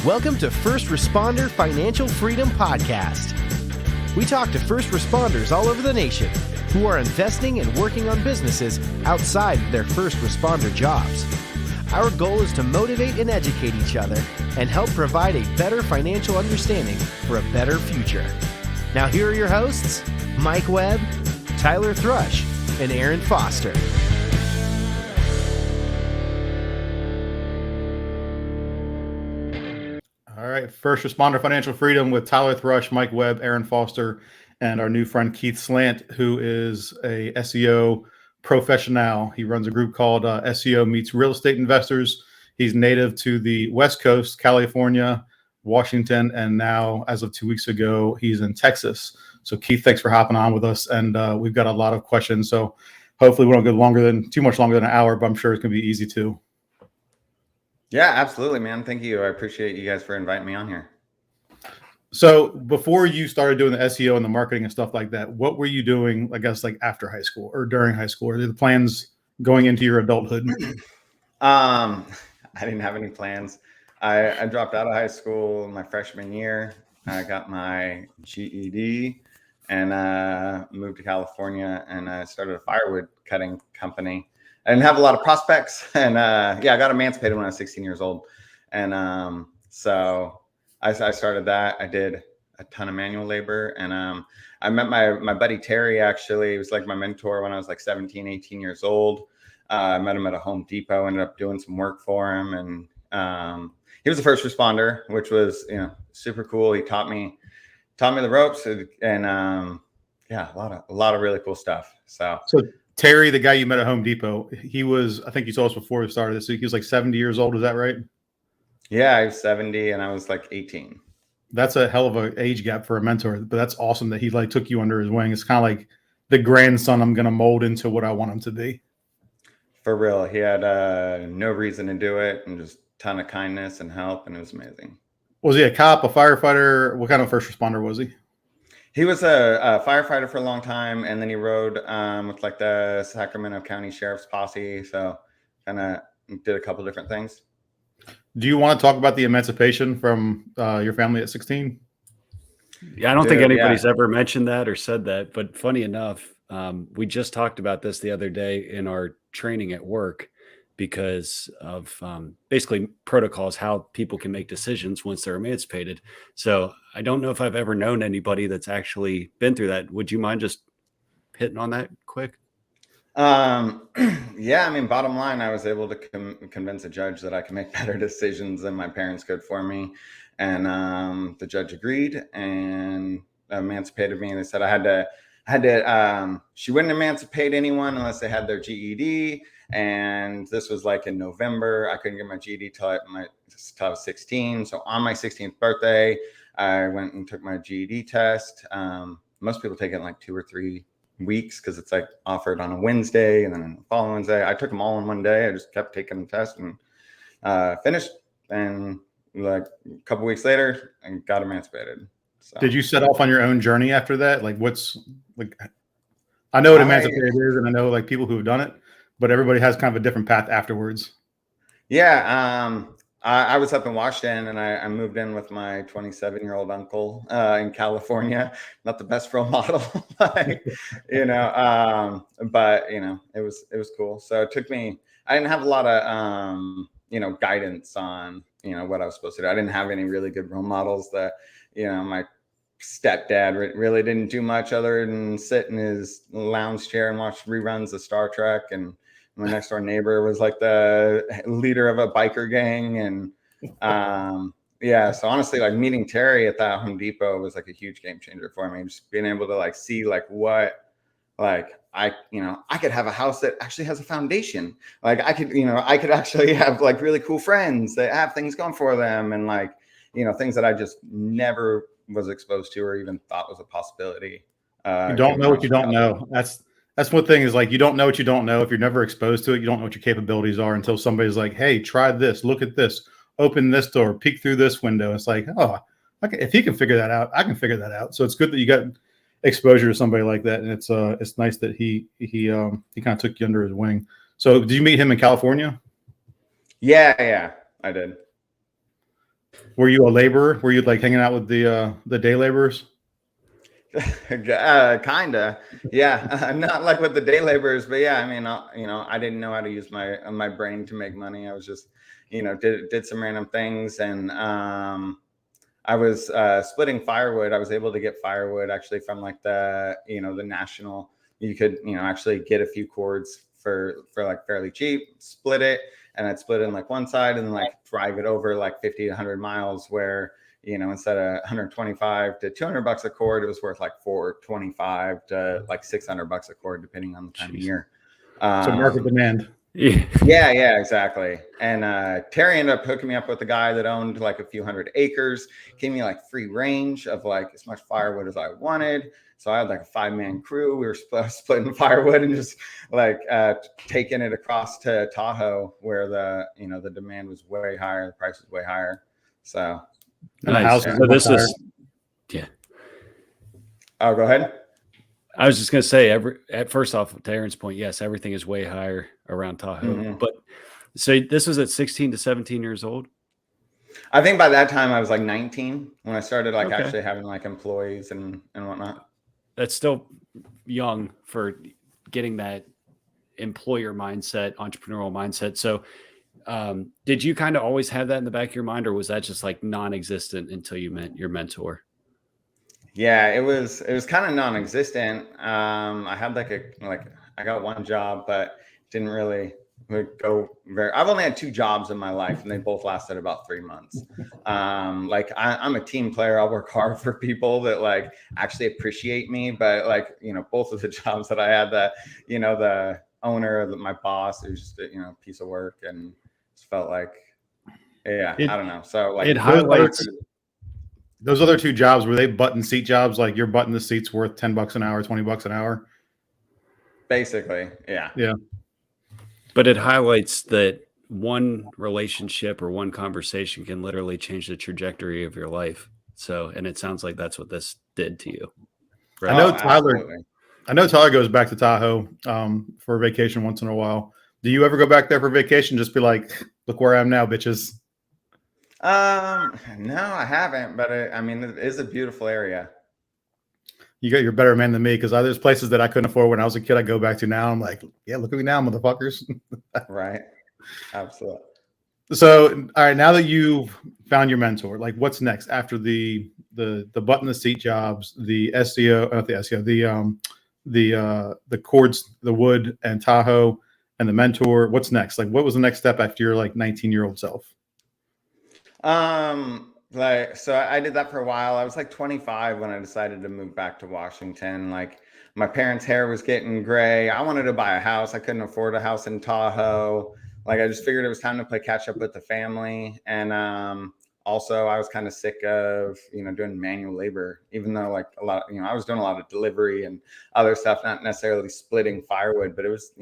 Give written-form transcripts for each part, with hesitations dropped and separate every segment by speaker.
Speaker 1: Welcome to First Responder Financial Freedom Podcast. We talk to first responders all over the nation who are investing and working on businesses outside of their first responder jobs. Our goal is to motivate and educate each other and help provide a better financial understanding for a better future. Now here are your hosts, Mike Webb, Tyler Thrush, and Aaron Foster.
Speaker 2: All right, First Responder Financial Freedom with Tyler Thrush, Mike Webb, Aaron Foster, and our new friend Keith Sant, who is a SEO professional. He runs a group called SEO Meets Real Estate Investors. He's native to the West Coast, California, Washington, and now, as of 2 weeks ago, he's in Texas. So Keith, thanks for hopping on with us, and we've got a lot of questions. So hopefully we don't go too much longer than an hour, but I'm sure it's going to be easy too.
Speaker 3: Yeah, absolutely, man. Thank you. I appreciate you guys for inviting me on here.
Speaker 2: So before you started doing the SEO and the marketing and stuff like that, what were you doing, I guess, like after high school or during high school? Or the plans going into your adulthood?
Speaker 3: I didn't have any plans. I dropped out of high school my freshman year. I got my GED and moved to California, and I started a firewood cutting company. I didn't have a lot of prospects, and I got emancipated when I was 16 years old. And so I started that. I did a ton of manual labor, and I met my buddy Terry. Actually, he was like my mentor when I was like 17, 18 years old. I met him at a Home Depot, ended up doing some work for him, and he was a first responder, which was super cool. He taught me the ropes, and a lot of really cool stuff. So
Speaker 2: Terry, the guy you met at Home Depot, he was, I think you told us before we started this week, he was like 70 years old. Is that right?
Speaker 3: Yeah, I was 70 and I was like 18.
Speaker 2: That's a hell of an age gap for a mentor, but that's awesome that he like took you under his wing. It's kind of like the grandson I'm going to mold into what I want him to be.
Speaker 3: For real. He had no reason to do it and just a ton of kindness and help, and it was amazing. Was
Speaker 2: he a cop, a firefighter? What kind of first responder was he?
Speaker 3: He was a firefighter for a long time, and then he rode with like the Sacramento County Sheriff's Posse. So kind of did a couple different things.
Speaker 2: Do you want to talk about the emancipation from your family at 16?
Speaker 4: Yeah, I don't think anybody's ever mentioned that or said that. But funny enough, we just talked about this the other day in our training at work because of basically protocols, how people can make decisions once they're emancipated. So I don't know if I've ever known anybody that's actually been through that. Would you mind just hitting on that quick?
Speaker 3: Yeah, I mean, bottom line, I was able to convince a judge that I can make better decisions than my parents could for me. And the judge agreed and emancipated me. And they said I had to, she wouldn't emancipate anyone unless they had their GED. And this was like in November. I couldn't get my GED till I was 16. So on my 16th birthday, I went and took my GED test. Most people take it in like 2 or 3 weeks because it's like offered on a Wednesday and then on the following Wednesday. I took them all in one day. I just kept taking the test and finished. And like a couple weeks later, I got emancipated. So.
Speaker 2: Did you set off on your own journey after that? Like I know what emancipated is, and I know like people who have done it, but everybody has kind of a different path afterwards.
Speaker 3: Yeah. I was up in Washington, and I moved in with my 27-year-old uncle in California. Not the best role model, but it was cool. So it took me. I didn't have a lot of guidance on what I was supposed to do. I didn't have any really good role models. That my stepdad really didn't do much other than sit in his lounge chair and watch reruns of Star Trek, and my next door neighbor was like the leader of a biker gang. And so honestly, like meeting Terry at that Home Depot was like a huge game changer for me. Just being able to like see like what, like I could have a house that actually has a foundation. Like I could actually have like really cool friends that have things going for them, and like, things that I just never was exposed to or even thought was a possibility.
Speaker 2: You don't know what you don't know. That's one thing is like, you don't know what you don't know. If you're never exposed to it, you don't know what your capabilities are until somebody's like, hey, try this, look at this, open this door, peek through this window. It's like, oh, if he can figure that out, I can figure that out. So it's good that you got exposure to somebody like that. And it's nice that he kind of took you under his wing. So did you meet him in California?
Speaker 3: Yeah, I did.
Speaker 2: Were you a laborer? Were you like hanging out with the day laborers?
Speaker 3: Kinda, yeah. Not like with the day laborers, but yeah. I mean, I didn't know how to use my brain to make money. I was just, did some random things, and I was splitting firewood. I was able to get firewood actually from like the national. You could actually get a few cords for like fairly cheap, split it, and I'd split it in like one side and then like drive it over like 50 to 100 miles where instead of 125 to $200 a cord, it was worth like $425 to like $600 a cord depending on the time of year.
Speaker 2: So market demand.
Speaker 3: Yeah, exactly. And Terry ended up hooking me up with a guy that owned like a few hundred acres, gave me like free range of like as much firewood as I wanted. So I had like a 5-man crew. We were splitting firewood and just like taking it across to Tahoe where the demand was way higher, the price was way higher. So
Speaker 4: nice. So this is
Speaker 3: Oh, go ahead.
Speaker 4: I was just going to say, first off, to Aaron's point, yes, everything is way higher around Tahoe. Mm-hmm. But so this was at 16 to 17 years old?
Speaker 3: I think by that time I was like 19 when I started actually having like employees and whatnot.
Speaker 4: That's still young for getting that employer mindset, entrepreneurial mindset. So did you kind of always have that in the back of your mind, or was that just like non-existent until you met your mentor?
Speaker 3: Yeah, it was kind of non-existent. I had I got one job, but didn't really go very. I've only had 2 jobs in my life, and they both lasted about 3 months. I'm a team player. I'll work hard for people that like actually appreciate me. But both of the jobs that I had, the owner, my boss, it was just a piece of work, and just felt like, I don't know. So like
Speaker 4: it highlights.
Speaker 2: Those other 2 jobs, were they button seat jobs? Like your button the seat's worth $10 an hour, $20 an hour?
Speaker 3: Basically, yeah.
Speaker 2: Yeah.
Speaker 4: But it highlights that one relationship or one conversation can literally change the trajectory of your life. So, and it sounds like that's what this did to you.
Speaker 2: Right? I know Tyler goes back to Tahoe for vacation once in a while. Do you ever go back there for vacation? Just be like, look where I am now, bitches.
Speaker 3: No, I haven't, but it is a beautiful area.
Speaker 2: You're a better man than me because there's places that I couldn't afford when I was a kid. I go back to now. I'm like, yeah, look at me now, motherfuckers.
Speaker 3: Right. Absolutely.
Speaker 2: So, all right, now that you've found your mentor, like what's next after the button the seat jobs, the SEO, not the SEO, the cords, the wood and Tahoe and the mentor, what's next? Like what was the next step after your like 19-year-old self?
Speaker 3: So I did that for a while. I was like 25 when I decided to move back to Washington. Like my parents' hair was getting gray. I wanted to buy a house. I couldn't afford a house in Tahoe. Like I just figured it was time to play catch up with the family. And also I was kind of sick of, doing manual labor, even though like a lot, I was doing a lot of delivery and other stuff, not necessarily splitting firewood, but it was,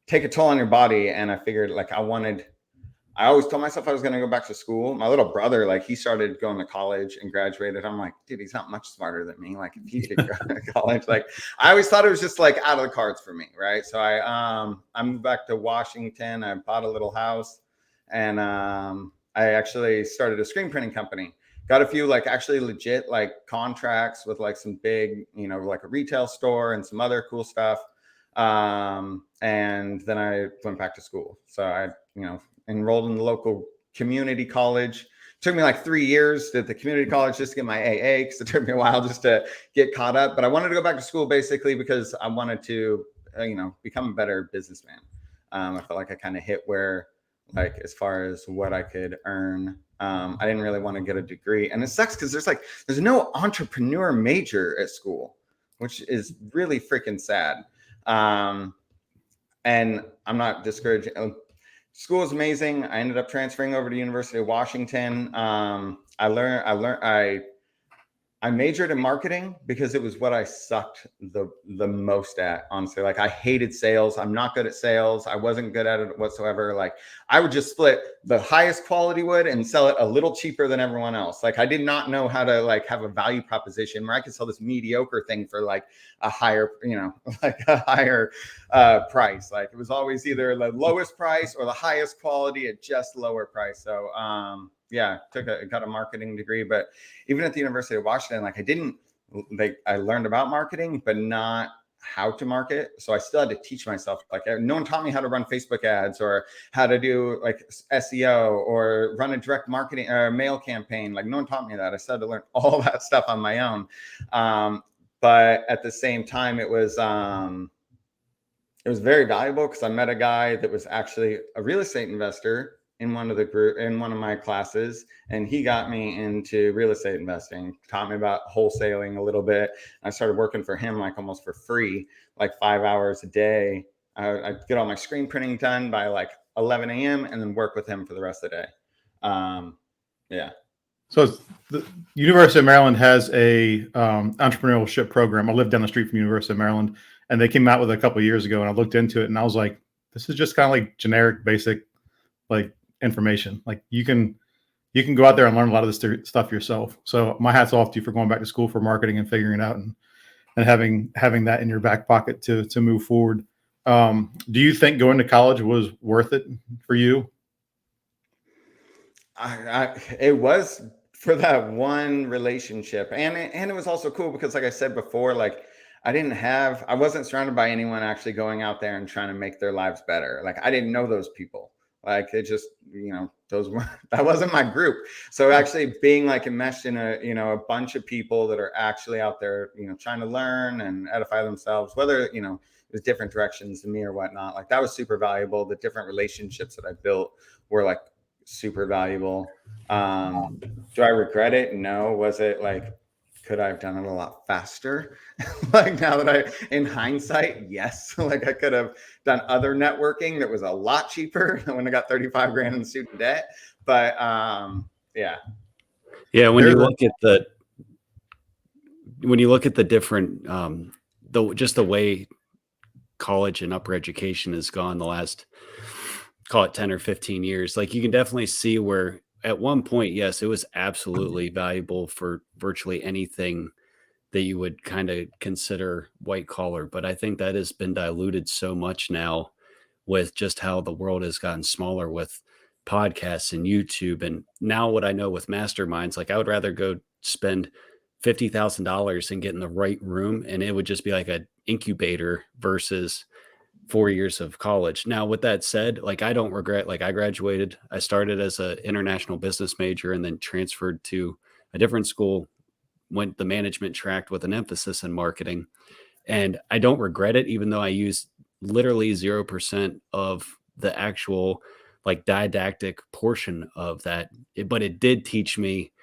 Speaker 3: take a toll on your body. And I figured like I always told myself I was going to go back to school. My little brother, like he started going to college and graduated. I'm like, dude, he's not much smarter than me. Like if he could go to college, like I always thought it was just like out of the cards for me. Right. So I moved back to Washington. I bought a little house and I actually started a screen printing company. Got a few like actually legit like contracts with like some big, like a retail store and some other cool stuff. And then I went back to school. So I, enrolled in the local community college. Took me like 3 years at the community college just to get my AA because it took me a while just to get caught up. But I wanted to go back to school basically because I wanted to, become a better businessman. I felt like I kind of hit where, like, as far as what I could earn, I didn't really want to get a degree. And it sucks because there's no entrepreneur major at school, which is really freaking sad. And I'm not discouraging. School is amazing. I ended up transferring over to University of Washington. I majored in marketing because it was what I sucked the most at, honestly. Like I hated sales. I'm not good at sales. I wasn't good at it whatsoever. Like I would just split the highest quality wood and sell it a little cheaper than everyone else. Like I did not know how to like have a value proposition where I could sell this mediocre thing for like a higher, price. Like it was always either the lowest price or the highest quality at just lower price. So got a marketing degree, but even at the University of Washington, I learned about marketing, but not how to market. So I still had to teach myself. Like, no one taught me how to run Facebook ads or how to do like SEO or run a direct marketing or mail campaign. Like, no one taught me that. I still had to learn all that stuff on my own. But at the same time, it was very valuable because I met a guy that was actually a real estate investor in one of my classes, and he got me into real estate investing, taught me about wholesaling a little bit. I started working for him like almost for free, like 5 hours a day. I'd get all my screen printing done by like 11 a.m. and then work with him for the rest of the day.
Speaker 2: So the University of Maryland has a entrepreneurship program. I live down the street from University of Maryland, and they came out with it a couple of years ago, and I looked into it, and I was like, this is just kind of like generic, basic, like information. Like you can go out there and learn a lot of this stuff yourself. So my hat's off to you for going back to school for marketing and figuring it out and having that in your back pocket to move forward. Do you think going to college was worth it for you?
Speaker 3: It was for that one relationship, and it was also cool because, like I said before, like I wasn't surrounded by anyone actually going out there and trying to make their lives better. Like, I didn't know those people. Like, it just, that wasn't my group. So actually being like enmeshed in a bunch of people that are actually out there, trying to learn and edify themselves, whether, it was different directions than me or whatnot, like that was super valuable. The different relationships that I built were like super valuable. Do I regret it? No. Was it like, could I have done it a lot faster? Like, now that in hindsight, yes. Like, I could have done other networking that was a lot cheaper when I got 35 grand in student debt. But yeah.
Speaker 4: When you look at the different, the way college and upper education has gone the last, call it 10 or 15 years, like you can definitely see where at one point, yes, it was absolutely valuable for virtually anything that you would kind of consider white collar. But I think that has been diluted so much now with just how the world has gotten smaller with podcasts and YouTube. And now what I know with masterminds, like I would rather go spend $50,000 and get in the right room, and it would just be like an incubator versus 4 years of college. Now, with that said, like I don't regret, like I graduated, I started as an international business major and then transferred to a different school, went the management track with an emphasis in marketing. And I don't regret it, even though I used literally 0% of the actual like didactic portion of that. But it did teach me,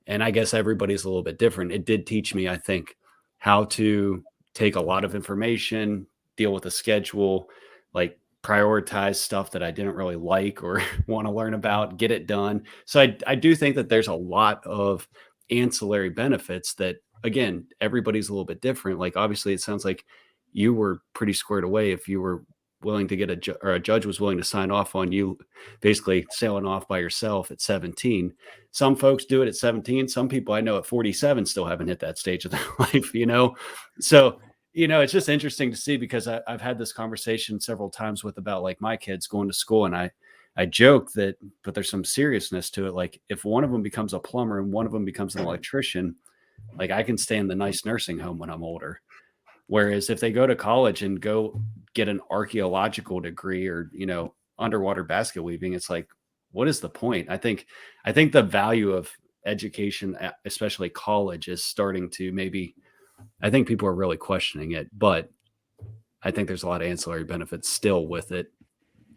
Speaker 4: and I guess everybody's a little bit different. It did teach me, I think, how to take a lot of information, deal with a schedule, like prioritize stuff that I didn't really like or want to learn about, get it done. So I do think that there's a lot of ancillary benefits that, again, everybody's a little bit different. Like, obviously it sounds like you were pretty squared away if you were willing to get a judge was willing to sign off on you basically sailing off by yourself at 17. Some folks do it at 17. Some people I know at 47 still haven't hit that stage of their life, So, it's just interesting to see, because I've had this conversation several times about like my kids going to school, and I joke that, but there's some seriousness to it. Like, if one of them becomes a plumber and one of them becomes an electrician, like I can stay in the nice nursing home when I'm older. Whereas if they go to college and go get an archaeological degree or, underwater basket weaving, it's like, what is the point? I think the value of education, especially college, is starting to I think people are really questioning it, but I think there's a lot of ancillary benefits still with it.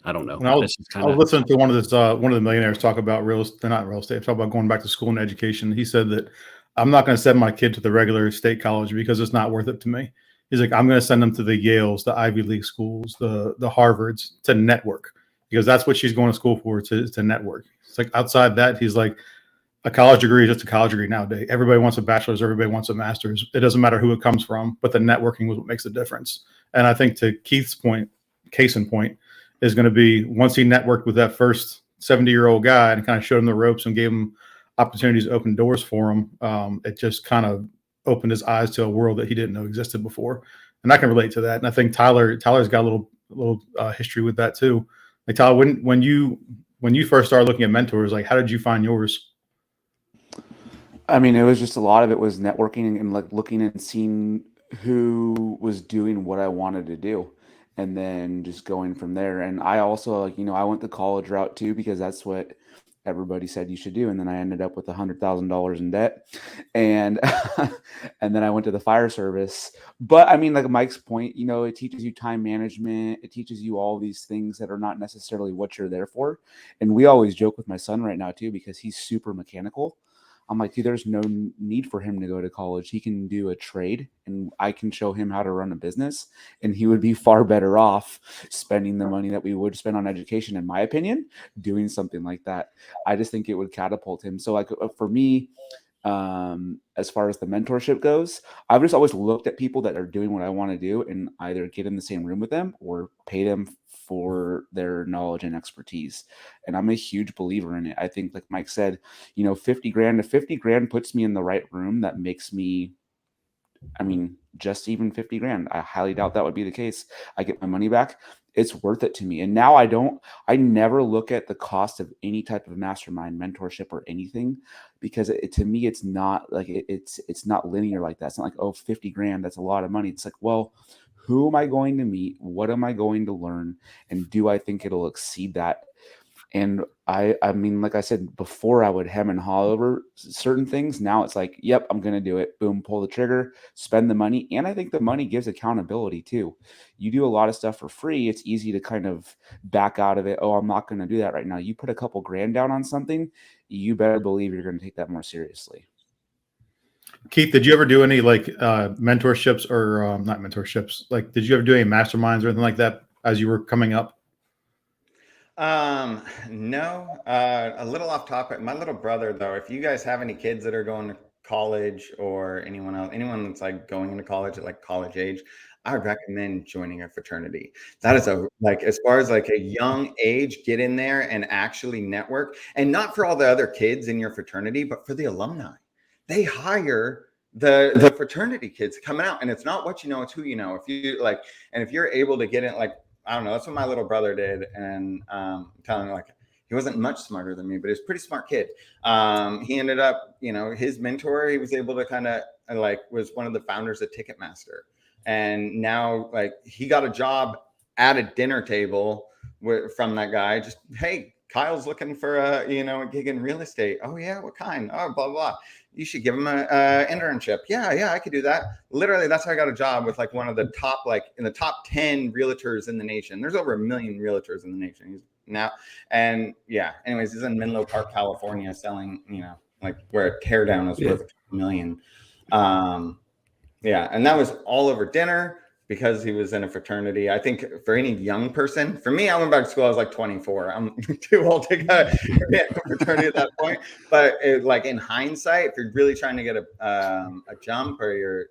Speaker 4: I don't know.
Speaker 2: I was listening to one of the millionaires talk about not real estate, talk about going back to school and education. He said that I'm not going to send my kid to the regular state college because it's not worth it to me. He's like, I'm going to send them to the Yales, the Ivy League schools, the Harvards, to network, because that's what she's going to school for, to network. It's like, outside that, he's like, a college degree is just a college degree nowadays. Everybody wants a bachelor's, everybody wants a master's. It doesn't matter who it comes from, but the networking was what makes the difference. And I think, to Keith's point, case in point, is going to be once he networked with that first 70-year-old guy and kind of showed him the ropes and gave him opportunities to open doors for him, it just kind of opened his eyes to a world that he didn't know existed before. And I can relate to that. And I think Tyler's got a little history with that too. Like, Tyler, when you when you first started looking at mentors, like how did you find yours?
Speaker 5: I mean, it was just a lot of it was networking and like looking and seeing who was doing what I wanted to do, and then just going from there. And I also, like, I went the college route too, because that's what everybody said you should do. And then I ended up with $100,000 in debt, and and then I went to the fire service. But I mean, like Mike's point, it teaches you time management. It teaches you all these things that are not necessarily what you're there for. And we always joke with my son right now too, because he's super mechanical. I'm like, dude, there's no need for him to go to college. He can do a trade, and I can show him how to run a business, and he would be far better off spending the money that we would spend on education, in my opinion, doing something like that. I just think it would catapult him. So like for me, as far as the mentorship goes, I've just always looked at people that are doing what I want to do and either get in the same room with them or pay them for their knowledge and expertise. And I'm a huge believer in it. I think, like Mike said, 50 grand, if 50 grand puts me in the right room, that makes me, I mean, just even 50 grand. I highly doubt that would be the case. I get my money back. It's worth it to me. And now I never look at the cost of any type of mastermind, mentorship, or anything, because to me, it's not like it's not linear like that. It's not like, oh, 50 grand, that's a lot of money. It's like, well, who am I going to meet? What am I going to learn? And do I think it'll exceed that? And I mean, like I said before, I would hem and haw over certain things. Now it's like, yep, I'm going to do it. Boom, pull the trigger, spend the money. And I think the money gives accountability too. You do a lot of stuff for free. It's easy to kind of back out of it. Oh, I'm not going to do that right now. You put a couple grand down on something, you better believe you're going to take that more seriously.
Speaker 2: Keith, did you ever do any like mentorships or not mentorships? Like, did you ever do any masterminds or anything like that as you were coming up?
Speaker 3: No, a little off topic. My little brother, though, if you guys have any kids that are going to college or anyone else, anyone that's like going into college at like college age, I would recommend joining a fraternity. That is as far as like a young age, get in there and actually network, and not for all the other kids in your fraternity, but for the alumni. They hire the fraternity kids coming out, and it's not what you know, it's who you know. If you like, and if you're able to get in, like, I don't know, that's what my little brother did. And telling me, like, he wasn't much smarter than me, but he was a pretty smart kid. He ended up, his mentor, he was able to kind of was one of the founders of Ticketmaster. And now like he got a job at a dinner table from that guy. Just, hey, Kyle's looking for a gig in real estate. Oh yeah, what kind? Oh, blah, blah. You should give him a internship. Yeah, I could do that. Literally, that's how I got a job with like one of the top, like in the top 10 realtors in the nation. There's over 1 million realtors in the nation. He's now, and yeah, anyways, he's in Menlo Park, California, selling, like where a teardown is worth $1 million. Yeah, and that was all over dinner because he was in a fraternity. I think for any young person, for me, I went back to school, I was like 24. I'm too old to go in a fraternity at that point. But like in hindsight, if you're really trying to get a jump, or your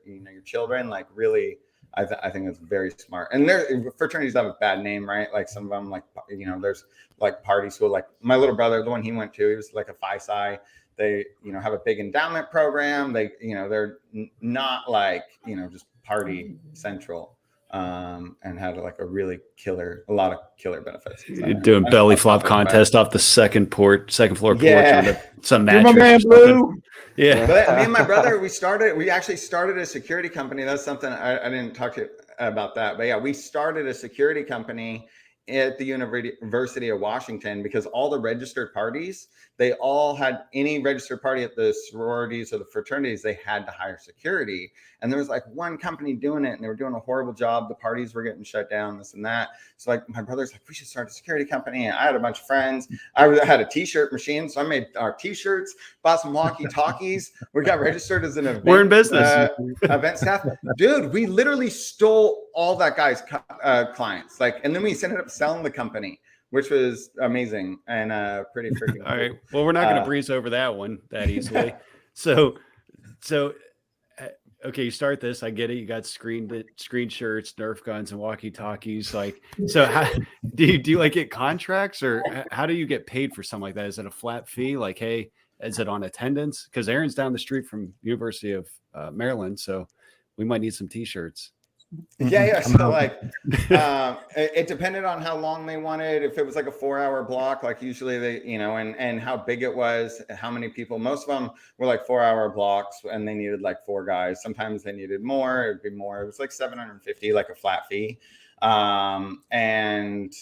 Speaker 3: children, like really, I think it's very smart. And fraternities have a bad name, right? Like some of them, like, there's like party school. Like my little brother, the one he went to, he was like a Phi Psi. They, have a big endowment program. They, they're not like, just party central, and had like a lot of killer benefits. So,
Speaker 4: doing belly flop contest off the second floor porch on some mattress.
Speaker 2: My man Blue.
Speaker 4: Yeah.
Speaker 3: But me and my brother, we actually started a security company. That's something I didn't talk to you about that, but yeah, we started a security company at the University of Washington because all the registered parties, they all had, any registered party at the sororities or the fraternities, they had to hire security. And there was like one company doing it, and they were doing a horrible job. The parties were getting shut down, this and that. So like my brother's like, we should start a security company. And I had a bunch of friends. I had a t-shirt machine. So I made our t-shirts, bought some walkie-talkies. We got registered as an event.
Speaker 4: We're in business.
Speaker 3: Event staff. Dude, we literally stole all that guy's clients. Like, and then we ended up selling the company, which was amazing and pretty freaking cool.
Speaker 4: All right. Well, we're not going to breeze over that one that easily. So okay, you start this. I get it. You got screen shirts, Nerf guns, and walkie-talkies. Like, so how do you like get contracts, or how do you get paid for something like that? Is it a flat fee? Like, hey, is it on attendance? Because Aaron's down the street from University of Maryland, so we might need some t-shirts.
Speaker 3: Yeah. So like, it depended on how long they wanted. If it was like a 4-hour block, like usually they, and how big it was, how many people. Most of them were like 4-hour blocks, and they needed like 4 guys. Sometimes they needed more. It'd be more. It was like 750, like a flat fee, and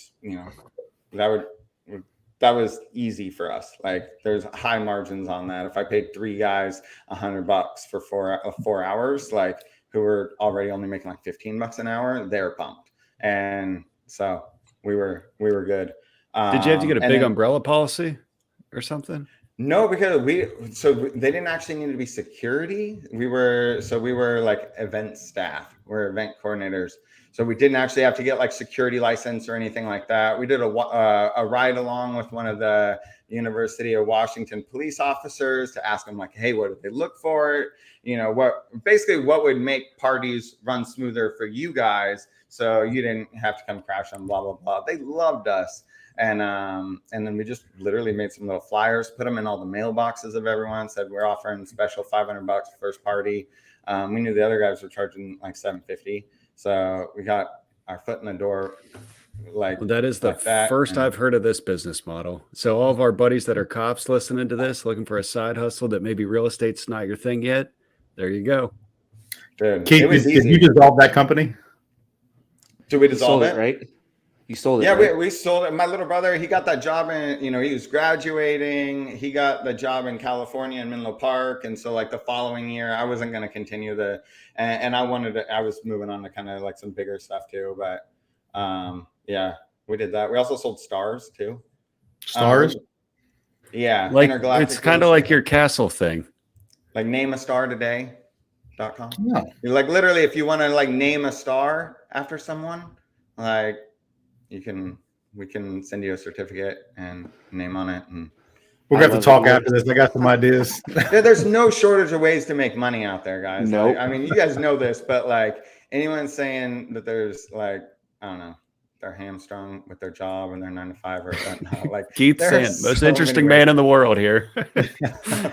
Speaker 3: that was easy for us. Like there's high margins on that. If I paid 3 guys $100 for 4 hours, like who were already only making like $15 an hour, they're pumped. And so we were good.
Speaker 4: Did you have to get a big umbrella policy or something?
Speaker 3: No, because they didn't actually need to be security. We were like event staff. We're event coordinators. So we didn't actually have to get like security license or anything like that. We did a ride along with one of the University of Washington police officers to ask them like, hey, what did they look for? What would make parties run smoother for you guys, so you didn't have to come crash on blah, blah, blah. They loved us. And then we just literally made some little flyers, put them in all the mailboxes of everyone, said we're offering special $500 first party. We knew the other guys were charging like $750. So we got our foot in the door.
Speaker 4: That is the first I've heard of this business model. So all of our buddies that are cops listening to this, looking for a side hustle that maybe real estate's not your thing yet, there you go.
Speaker 3: Dude,
Speaker 2: Keith, did you dissolve that company?
Speaker 3: Did we dissolve it?
Speaker 5: Right? You sold it.
Speaker 3: Yeah,
Speaker 5: right?
Speaker 3: we sold it. My little brother, he got that job in, he was graduating. He got the job in California in Menlo Park. And so like the following year, I wasn't going to continue and I was moving on to kind of like some bigger stuff too. But yeah, we did that. We also sold stars too.
Speaker 2: Stars?
Speaker 3: Yeah.
Speaker 4: Like it's kind of like your castle thing.
Speaker 3: Like nameastartoday.com.
Speaker 2: No.
Speaker 3: Like literally, if you want to like name a star after someone, like we can send you a certificate and name on it. And
Speaker 2: we're going to have to talk after this. I got some ideas.
Speaker 3: There's no shortage of ways to make money out there, guys.
Speaker 5: Nope.
Speaker 3: Like, I mean, you guys know this, but like anyone saying that there's like, I don't know, they're hamstrung with their job and their 9 to 5 or whatnot. Like
Speaker 4: Keith Sant, most interesting man in the world here.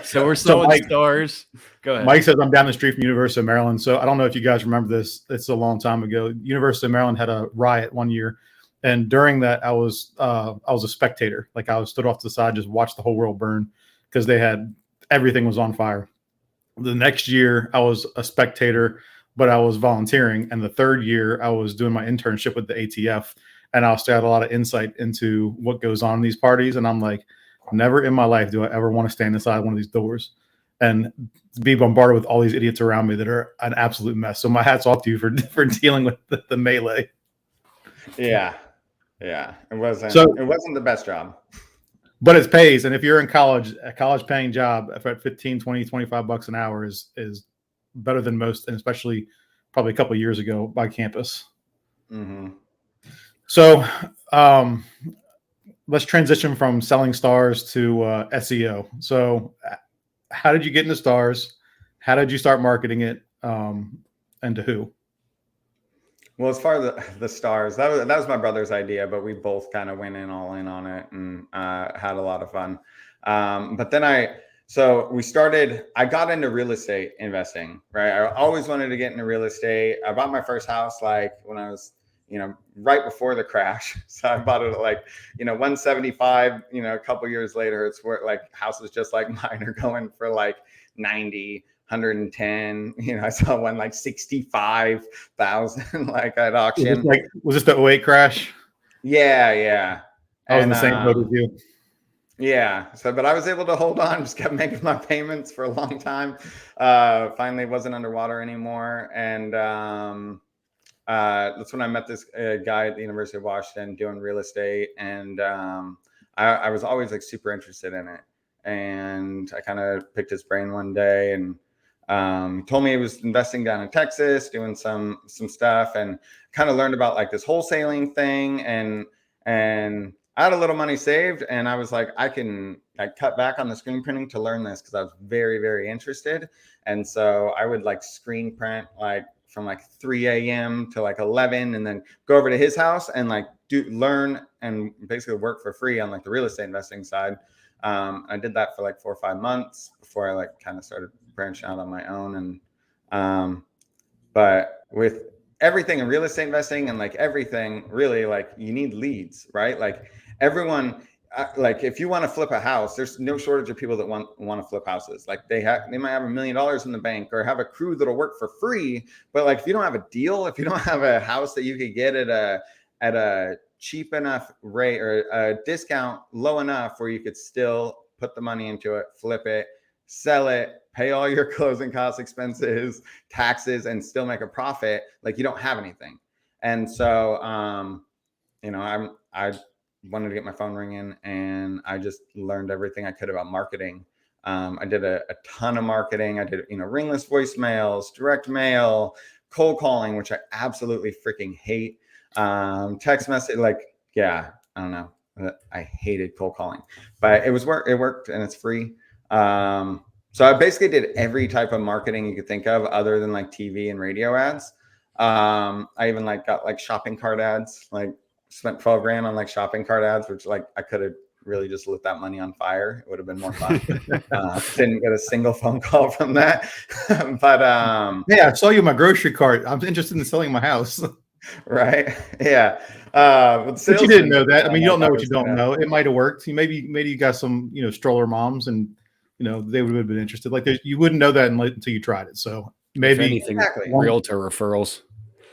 Speaker 4: So we're selling stars. Go ahead.
Speaker 2: Mike says I'm down the street from University of Maryland. So I don't know if you guys remember this. It's a long time ago. University of Maryland had a riot one year. And during that, I was a spectator. Like I stood off to the side, just watched the whole world burn because everything was on fire. The next year, I was a spectator, but I was volunteering. And the third year, I was doing my internship with the ATF, and I still had a lot of insight into what goes on in these parties. And I'm like, never in my life do I ever want to stand inside one of these doors and be bombarded with all these idiots around me that are an absolute mess. So my hat's off to you for dealing with the melee.
Speaker 3: Yeah. Yeah, it wasn't the best job.
Speaker 2: But it pays. And if you're in college, a college paying job at 15, 20, $25 an hour is better than most, and especially probably a couple of years ago by campus.
Speaker 3: Mm-hmm.
Speaker 2: So let's transition from selling stars to SEO. So how did you get into stars? How did you start marketing it? And to who?
Speaker 3: Well, as far as the stars, that was my brother's idea, but we both kind of went all in on it and had a lot of fun. But then I got into real estate investing, right? I always wanted to get into real estate. I bought my first house like when I was, right before the crash. So I bought it at like, 175, a couple years later, it's where like houses just like mine are going for like 90. 110, I saw one like 65,000 like at auction.
Speaker 2: Was this the 2008 crash?
Speaker 3: Yeah.
Speaker 2: I was in the same boat as you.
Speaker 3: Yeah. So, but I was able to hold on, just kept making my payments for a long time. Finally wasn't underwater anymore. And that's when I met this guy at the University of Washington doing real estate. And I was always like super interested in it. And I kind of picked his brain one day and he told me he was investing down in Texas, doing some stuff, and kind of learned about like this wholesaling thing. And I had a little money saved, and I was like, I cut back on the screen printing to learn this because I was very, very interested. And so I would like screen print like from like 3 a.m. to like 11, and then go over to his house and like learn and basically work for free on like the real estate investing side. I did that for like 4 or 5 months before I like kind of started branching out on my own. And but with everything in real estate investing and like everything really, like you need leads, right? Like everyone, like if you want to flip a house, there's no shortage of people that want to flip houses. Like they might have $1 million in the bank or have a crew that'll work for free. But like if you don't have a deal, if you don't have a house that you could get at a cheap enough rate or a discount low enough where you could still put the money into it, flip it, sell it, pay all your closing costs, expenses, taxes, and still make a profit, like you don't have anything. And so, you know, I wanted to get my phone ringing, and I just learned everything I could about marketing. I did a ton of marketing. I did, you know, ringless voicemails, direct mail, cold calling, which I absolutely freaking hate. Text message, like, yeah, I don't know. I hated cold calling, but it worked and it's free. So I basically did every type of marketing you could think of other than like TV and radio ads. I even like got like shopping cart ads, like spent 12 grand on like shopping cart ads, which like I could have really just lit that money on fire. It would have been more fun. Didn't get a single phone call from that. But
Speaker 2: yeah, I saw you in my grocery cart. I'm interested in selling my house.
Speaker 3: Right. Yeah.
Speaker 2: But you didn't know that. I mean, you don't know what you don't know. It might have worked. Maybe you got some, you know, stroller moms, and you know they would have been interested. Like you wouldn't know that until you tried it. So maybe
Speaker 4: if anything, realtor referrals.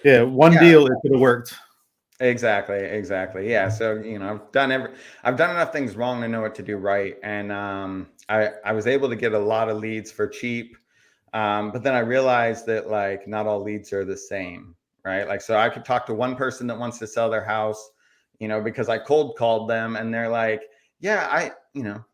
Speaker 2: Yeah, one deal, it could have worked.
Speaker 3: Exactly. Yeah. So, you know, I've done enough things wrong to know what to do right. And I was able to get a lot of leads for cheap. But then I realized that like not all leads are the same, right? Like, so I could talk to one person that wants to sell their house, you know, because I cold called them and they're like, yeah,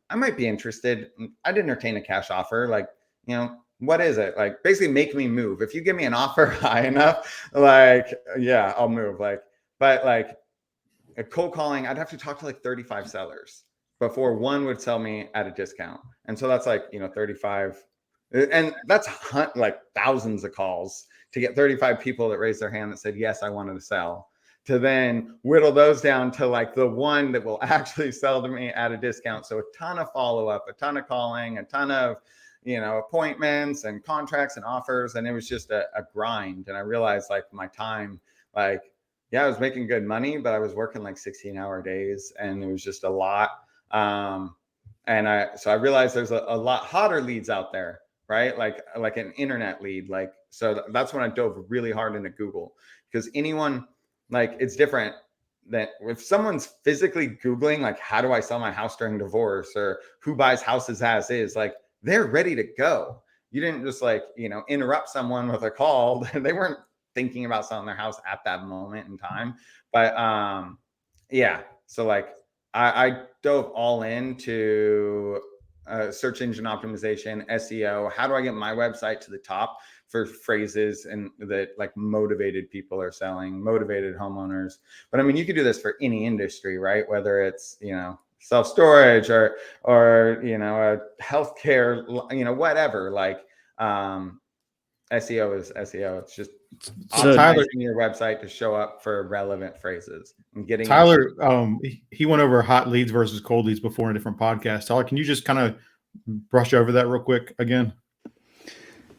Speaker 3: I might be interested. I'd entertain a cash offer. Like, you know, what is it? Like basically make me move. If you give me an offer high enough, like, yeah, I'll move. Like, but like a cold calling, I'd have to talk to like 35 sellers before one would sell me at a discount. And so that's like, you know, 35. And that's like thousands of calls to get 35 people that raised their hand that said, yes, I wanted to sell, to then whittle those down to like the one that will actually sell to me at a discount. So a ton of follow-up, a ton of calling, a ton of, you know, appointments and contracts and offers. And it was just a grind. And I realized like my time, like, yeah, I was making good money, but I was working like 16-hour days and it was just a lot. So I realized there's a lot hotter leads out there, right? Like an internet lead. Like, so that's when I dove really hard into Google, because anyone, like, it's different than if someone's physically Googling, like, how do I sell my house during divorce, or who buys houses as is, like they're ready to go. You didn't just like, you know, interrupt someone with a call. They weren't thinking about selling their house at that moment in time. But yeah, so like I dove all into search engine optimization, SEO. How do I get my website to the top for phrases and that like motivated people are selling, motivated homeowners? But I mean, you could do this for any industry, right? Whether it's, you know, self-storage or you know, a healthcare, you know, whatever. Like SEO is SEO. It's just optimizing your website to show up for relevant phrases and getting
Speaker 2: Tyler. He went over hot leads versus cold leads before in a different podcast. Tyler, can you just kind of brush over that real quick again?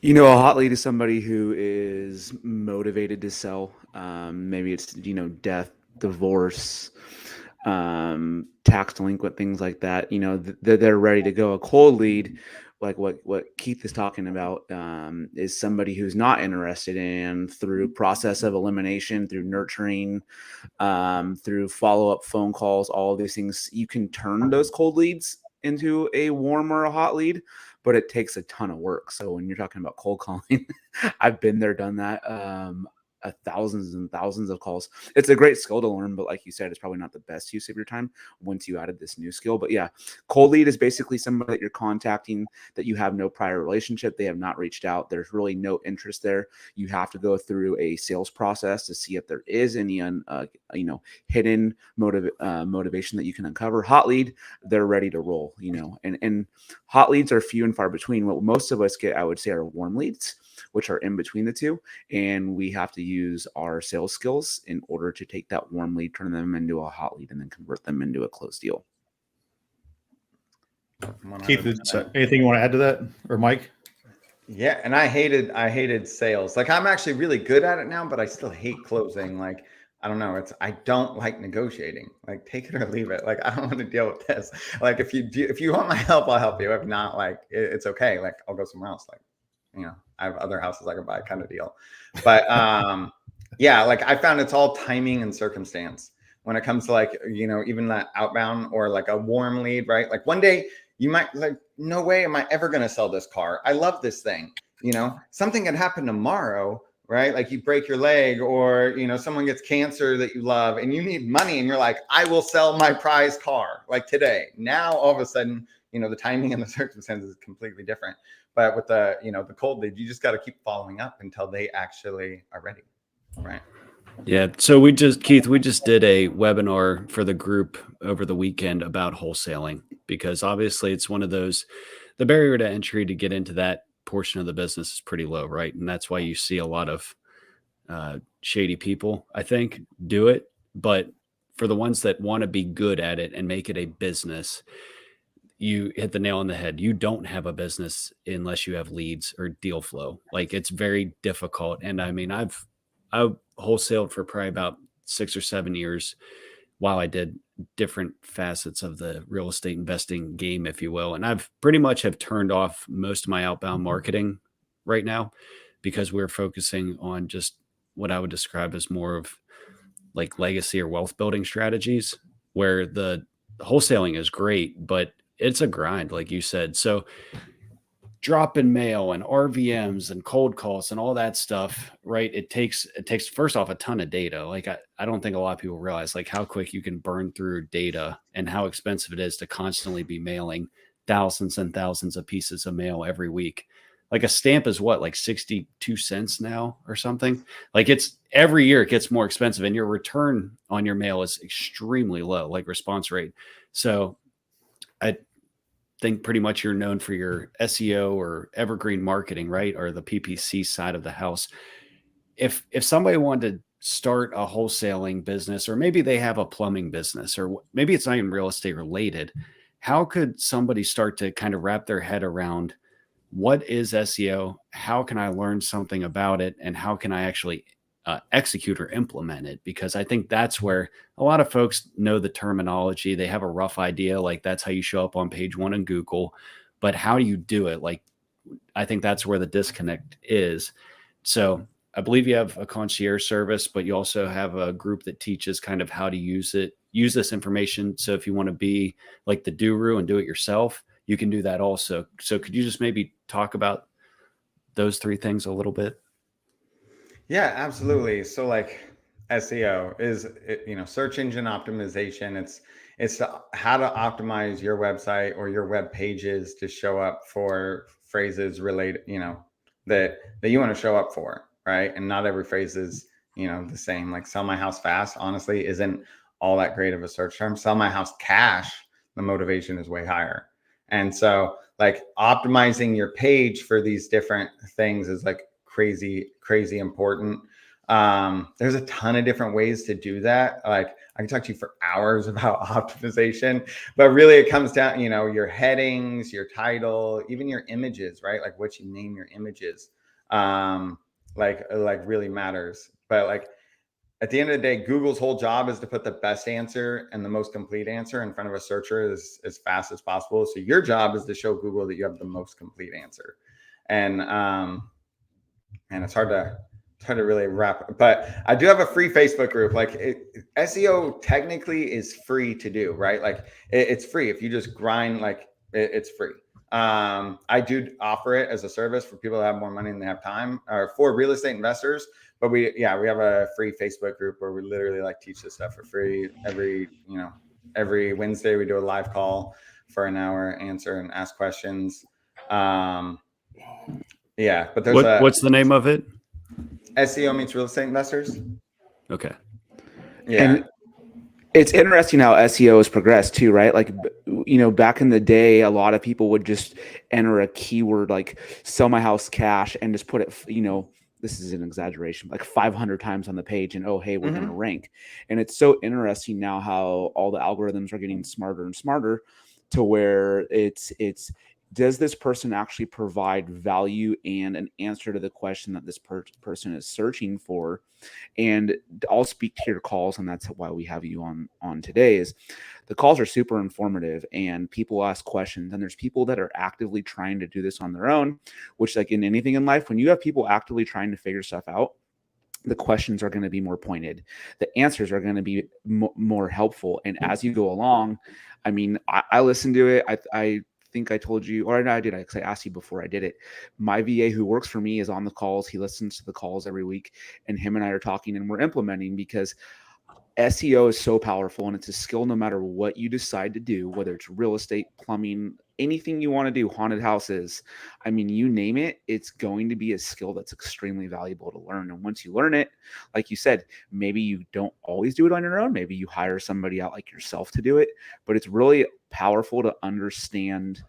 Speaker 5: You know, a hot lead is somebody who is motivated to sell. Maybe it's, you know, death, divorce, tax delinquent, things like that. You know, they're ready to go. A cold lead, like what Keith is talking about, is somebody who's not interested in, through process of elimination, through nurturing, through follow-up phone calls, all of these things. You can turn those cold leads into a warm or a hot lead, but it takes a ton of work. So when you're talking about cold calling, I've been there, done that. Thousands and thousands of calls. It's a great skill to learn, but like you said, it's probably not the best use of your time once you added this new skill. But yeah, cold lead is basically somebody that you're contacting that you have no prior relationship. They have not reached out. There's really no interest there. You have to go through a sales process to see if there is any hidden motivation that you can uncover. Hot lead, they're ready to roll, you know, and hot leads are few and far between. What most of us get, I would say, are warm leads, which are in between the two. And we have to use our sales skills in order to take that warm lead, turn them into a hot lead, and then convert them into a closed deal.
Speaker 2: Keith, anything you want to add to that, or Mike?
Speaker 3: Yeah, and I hated sales. Like I'm actually really good at it now, but I still hate closing. Like I don't know, I don't like negotiating. Like take it or leave it. Like I don't want to deal with this. Like if you want my help, I'll help you. If not, like it's okay. Like I'll go somewhere else. Like I have other houses I can buy, kind of deal. But yeah, like I found it's all timing and circumstance when it comes to like even that outbound or like a warm lead, right? Like one day you might like, no way am I ever going to sell this car. I love this thing. Something could happen tomorrow, right? Like you break your leg or, someone gets cancer that you love and you need money and you're like, I will sell my prize car like today. Now, all of a sudden, the timing and the circumstances is completely different. But with the, the cold lead, you just got to keep following up until they actually are ready. Right.
Speaker 4: Yeah. So Keith, we just did a webinar for the group over the weekend about wholesaling, because obviously it's one of those, the barrier to entry to get into that portion of the business is pretty low, right? And that's why you see a lot of shady people, I think, do it. But for the ones that want to be good at it and make it a business, you hit the nail on the head. You don't have a business unless you have leads or deal flow. Like it's very difficult. And I mean, I've wholesaled for probably about 6 or 7 years while I did different facets of the real estate investing game, if you will. And I've pretty much have turned off most of my outbound marketing right now because we're focusing on just what I would describe as more of like legacy or wealth building strategies, where the wholesaling is great, but it's a grind, like you said. So drop in mail and RVMs and cold calls and all that stuff, right? It takes first off a ton of data. Like I don't think a lot of people realize like how quick you can burn through data and how expensive it is to constantly be mailing thousands and thousands of pieces of mail every week. Like a stamp is what, like 62 cents now or something. Like it's every year it gets more expensive and your return on your mail is extremely low, like response rate. So I think pretty much you're known for your SEO or evergreen marketing, right? Or the PPC side of the house. If somebody wanted to start a wholesaling business, or maybe they have a plumbing business, or maybe it's not even real estate related, how could somebody start to kind of wrap their head around what is SEO? How can I learn something about it? And how can I actually execute or implement it? Because I think that's where a lot of folks know the terminology. They have a rough idea, like that's how you show up on page 1 in Google, but how do you do it? Like, I think that's where the disconnect is. So I believe you have a concierge service, but you also have a group that teaches kind of how to use this information. So if you want to be like the guru and do it yourself, you can do that also. So could you just maybe talk about those 3 things a little bit?
Speaker 3: Yeah, absolutely. So like SEO is, search engine optimization. It's how to optimize your website or your web pages to show up for phrases related, that you want to show up for, right? And not every phrase is, the same. Like sell my house fast, honestly, isn't all that great of a search term. Sell my house cash, the motivation is way higher. And so like optimizing your page for these different things is like crazy important. There's a ton of different ways to do that. Like I can talk to you for hours about optimization, but really it comes down, your headings, your title, even your images, right? Like what you name your images, like really matters. But like at the end of the day, Google's whole job is to put the best answer and the most complete answer in front of a searcher as fast as possible. So your job is to show Google that you have the most complete answer. And it's hard to really wrap, but I do have a free Facebook group. Like SEO technically is free to do, right? Like it's free. If you just grind, like it's free. I do offer it as a service for people that have more money than they have time, or for real estate investors. But we have a free Facebook group where we literally like teach this stuff for free. Every Wednesday we do a live call for an hour, answer and ask questions. But there's
Speaker 4: what's the name of it?
Speaker 3: SEO meets real estate investors.
Speaker 4: Okay.
Speaker 3: Yeah.
Speaker 5: And it's interesting how SEO has progressed too, right? Like, back in the day, a lot of people would just enter a keyword like sell my house cash and just put it, this is an exaggeration, like 500 times on the page and, oh, hey, we're going to rank. And it's so interesting now how all the algorithms are getting smarter and smarter to where it's does this person actually provide value and an answer to the question that this person is searching for? And I'll speak to your calls, and that's why we have you on today. Is the calls are super informative, and people ask questions, and there's people that are actively trying to do this on their own, which, like in anything in life, when you have people actively trying to figure stuff out, the questions are going to be more pointed. The answers are going to be more helpful. And as you go along, I mean, I listened to it. I think I told you, or no, I did. Because I asked you before I did it. My VA who works for me is on the calls. He listens to the calls every week, and him and I are talking, and we're implementing, because SEO is so powerful, and it's a skill no matter what you decide to do, whether it's real estate, plumbing, anything you want to do, haunted houses. I mean, you name it, it's going to be a skill that's extremely valuable to learn. And once you learn it, like you said, maybe you don't always do it on your own. Maybe you hire somebody out like yourself to do it, but it's really powerful to understand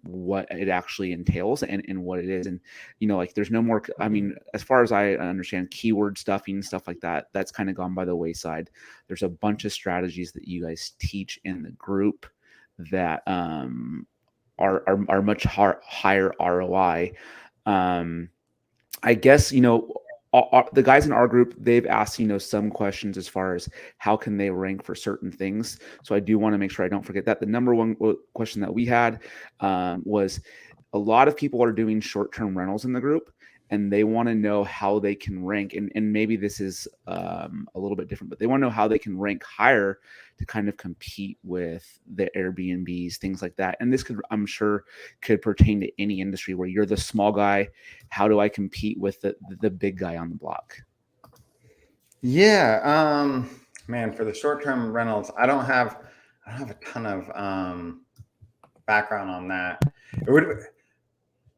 Speaker 5: what it actually entails and what it is. And, you know, like there's no more, I mean, as far as I understand, keyword stuffing, stuff like that, that's kind of gone by the wayside. There's a bunch of strategies that you guys teach in the group that are much higher ROI. I guess, you know, the guys in our group, they've asked, you know, some questions as far as how can they rank for certain things. So I do want to make sure I don't forget that. The number one question that we had was a lot of people are doing short-term rentals in the group, and they want to know how they can rank. And maybe this is a little bit different, but they want to know how they can rank higher to kind of compete with the Airbnbs, things like that. And this could, I'm sure, could pertain to any industry where you're the small guy. How do I compete with the big guy on the block?
Speaker 3: Yeah, man, for the short-term rentals, I don't have a ton of background on that.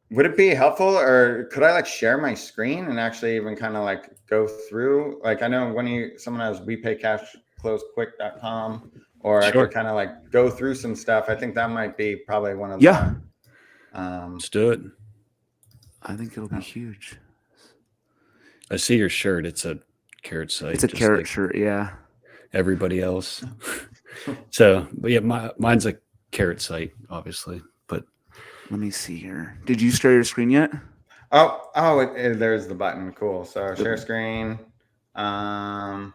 Speaker 3: Would it be helpful, or could I like share my screen and actually even kind of like go through? Like, I know when someone has WePayCashCloseQuick.com, or I could kind of like go through some stuff. I think that might be probably one of the.
Speaker 4: Let's do it.
Speaker 5: I think it'll be huge.
Speaker 4: I see your shirt. It's a carrot site.
Speaker 5: It's a carrot shirt, yeah.
Speaker 4: Everybody else. So, but yeah, mine's a carrot site, obviously. But
Speaker 5: let me see here. Did you share your screen yet?
Speaker 3: Oh, there's the button. Cool. So share screen. I'm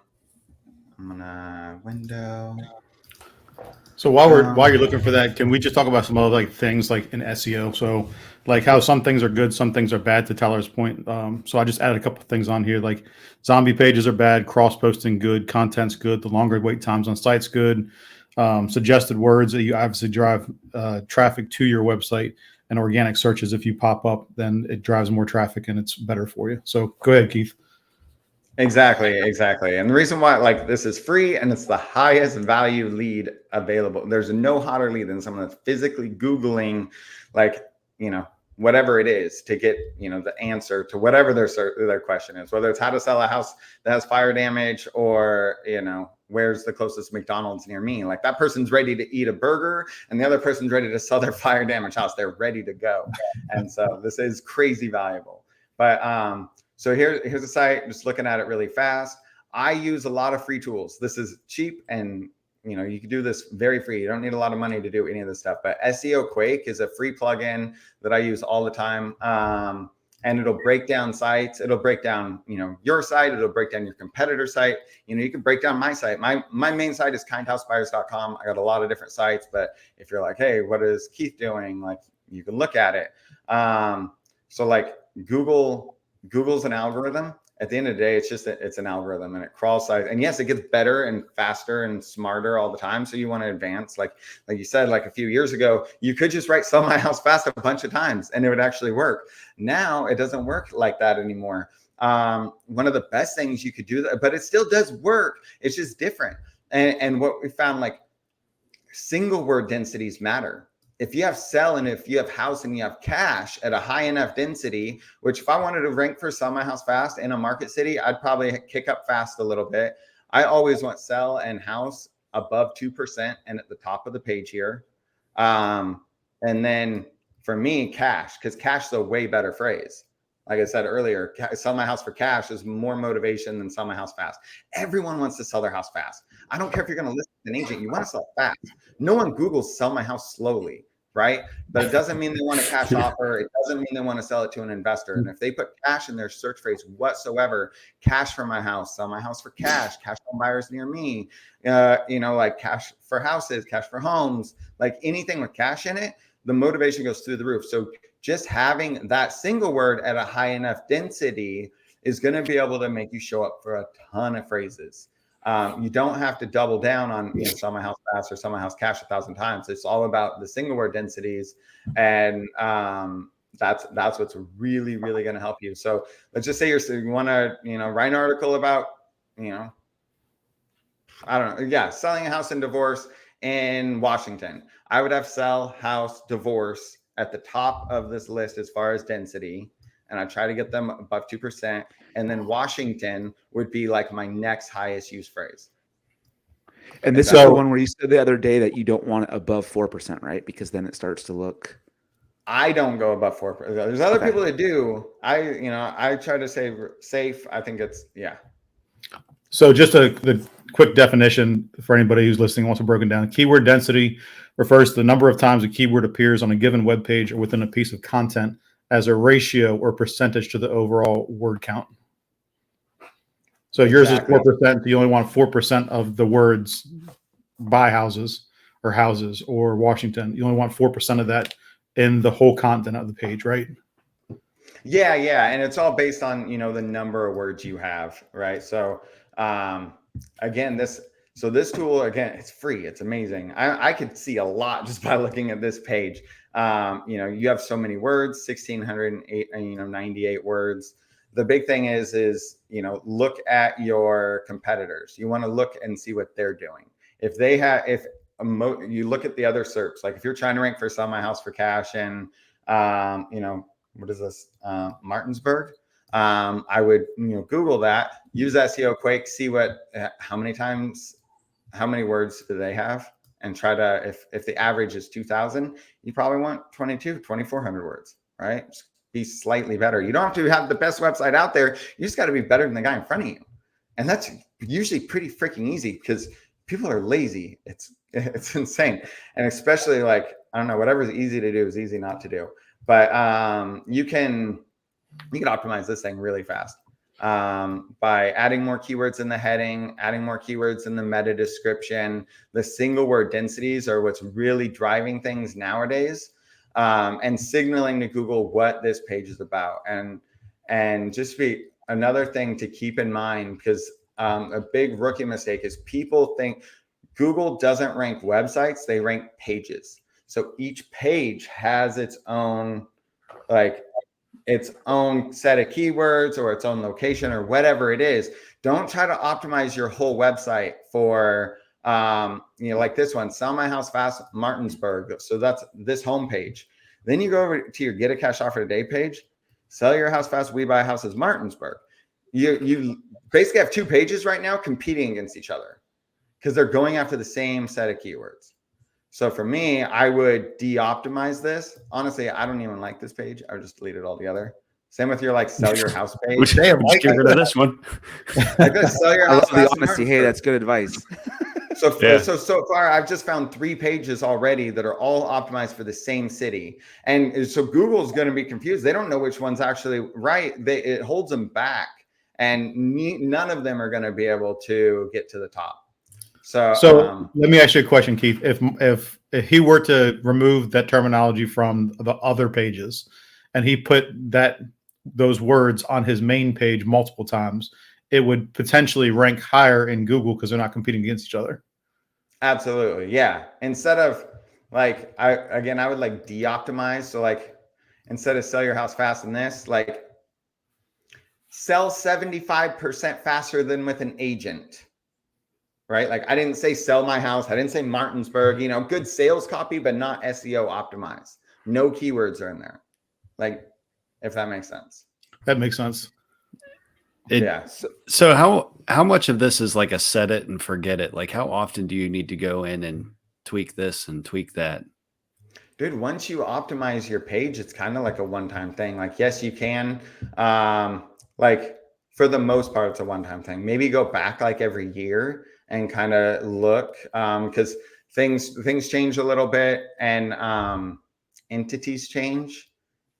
Speaker 3: gonna window.
Speaker 2: So while you're looking for that, can we just talk about some other like things like in SEO? So like how some things are good, some things are bad, to Tyler's point. So I just added a couple of things on here, like zombie pages are bad, cross posting good, content's good, the longer wait times on sites good, suggested words that you obviously drive traffic to your website, and organic searches. If you pop up, then it drives more traffic and it's better for you. So go ahead, Keith.
Speaker 3: Exactly. And the reason why, like, this is free and it's the highest value lead available. There's no hotter lead than someone that's physically Googling, like, you know, whatever it is to get, you know, the answer to whatever their question is, whether it's how to sell a house that has fire damage, or, you know, where's the closest McDonald's near me? Like, that person's ready to eat a burger and the other person's ready to sell their fire damage house. They're ready to go. And so this is crazy valuable. But, so here's a site, just looking at it really fast. I use a lot of free tools. This is cheap, and you know, you can do this very free. You don't need a lot of money to do any of this stuff. But SEO Quake is a free plugin that I use all the time. And it'll break down sites. It'll break down, you know, your site. It'll break down your competitor site. You know, you can break down my site. My main site is kindhousebuyers.com. I got a lot of different sites, but if you're like, hey, what is Keith doing? Like, you can look at it. So like Google's an algorithm. At the end of the day, it's an algorithm, and it crawls sites. And yes, it gets better and faster and smarter all the time. So you want to advance, like you said, like a few years ago, you could just write "sell my house fast" a bunch of times and it would actually work. Now it doesn't work like that anymore. One of the best things you could do, but it still does work. It's just different. And what we found, like, single word densities matter. If you have sell and if you have house and you have cash at a high enough density, which if I wanted to rank for sell my house fast in a market city, I'd probably kick up fast a little bit. I always want sell and house above 2% and at the top of the page here. And then for me, cash, because cash is a way better phrase. Like I said earlier, sell my house for cash is more motivation than sell my house fast. Everyone wants to sell their house fast. I don't care if you're going to list an agent, you want to sell fast. No one Googles sell my house slowly. right? But it doesn't mean they want a cash offer. It doesn't mean they want to sell it to an investor. And if they put cash in their search phrase whatsoever, cash for my house, sell my house for cash home buyers near me, like cash for houses, cash for homes, like anything with cash in it, the motivation goes through the roof. So just having that single word at a high enough density is going to be able to make you show up for a ton of phrases. You don't have to double down on sell my house fast or sell my house cash 1,000 times. It's all about the single word densities, and that's what's really going to help you. So let's just say you want to write an article about I don't know, selling a house and divorce in Washington. I would have sell, house, divorce at the top of this list as far as density, and I try to get them above 2%. And then Washington would be like my next highest used phrase.
Speaker 5: And this is the one where you said the other day that you don't want it above 4%, right? Because then it starts to look.
Speaker 3: I don't go above 4%. There's other people that do. I try to say safe. I think it's
Speaker 2: So just the quick definition for anybody who's listening wants it broken down. Keyword density refers to the number of times a keyword appears on a given web page or within a piece of content as a ratio or percentage to the overall word count. So yours is 4%. So you only want 4% of the words buy houses or Washington. You only want 4% of that in the whole content of the page, right?
Speaker 3: Yeah. And it's all based on, the number of words you have, right? So again, this tool, again, it's free. It's amazing. I could see a lot just by looking at this page. You have so many words, 1,698 words. The big thing is look at your competitors. You want to look and see what they're doing. If they have, you look at the other SERPs, like if you're trying to rank for sell my house for cash and, what is this? Martinsburg. I would, Google that, use SEO Quake, see how many words do they have, and try to, if the average is 2,000, you probably want 2,400 words, right? Just be slightly better. You don't have to have the best website out there. You just got to be better than the guy in front of you. And that's usually pretty freaking easy because people are lazy. It's insane. And especially I don't know, whatever is easy to do is easy not to do. But you can optimize this thing really fast by adding more keywords in the heading, adding more keywords in the meta description. The single word densities are what's really driving things nowadays, and signaling to Google what this page is about. And just be another thing to keep in mind, because a big rookie mistake is people think Google doesn't rank websites, they rank pages. So each page has its own set of keywords or its own location or whatever it is. Don't try to optimize your whole website for, like this one, sell my house fast, Martinsburg. So that's this homepage. Then you go over to your get a cash offer today page, sell your house fast, we buy houses, Martinsburg. You basically have two pages right now competing against each other because they're going after the same set of keywords. So for me, I would de-optimize this. Honestly, I don't even like this page. I would just delete it altogether. Same with your sell your house page.
Speaker 4: Get rid of this one.
Speaker 3: Sell your house.
Speaker 5: I love the honesty. Hey, that's good advice.
Speaker 3: So far, I've just found 3 pages already that are all optimized for the same city. And so Google's going to be confused. They don't know which one's actually right. It holds them back. And none of them are going to be able to get to the top. So
Speaker 2: let me ask you a question, Keith. If he were to remove that terminology from the other pages and he put those words on his main page multiple times, it would potentially rank higher in Google because they're not competing against each other.
Speaker 3: Absolutely. Yeah. Instead of I would de-optimize. So instead of sell your house fast in this, sell 75% faster than with an agent. Right? I didn't say sell my house. I didn't say Martinsburg, good sales copy, but not SEO optimized. No keywords are in there. If that makes sense.
Speaker 2: That makes sense.
Speaker 3: Yeah.
Speaker 4: So how much of this is a set it and forget it? How often do you need to go in and tweak this and tweak that?
Speaker 3: Dude, once you optimize your page, it's kind of like a one-time thing. Yes, you can. For the most part, it's a one-time thing. Maybe go back every year and kind of look, because things change a little bit, and entities change.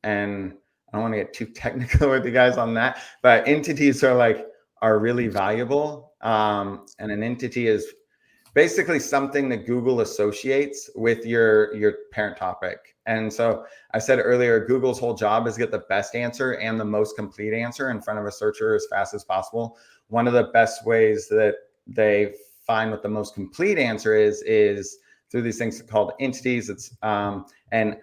Speaker 3: And I don't want to get too technical with you guys on that, but entities are really valuable. And an entity is basically something that Google associates with your parent topic. And so I said earlier, Google's whole job is get the best answer and the most complete answer in front of a searcher as fast as possible. One of the best ways that they find what the most complete answer is through these things called entities. It's and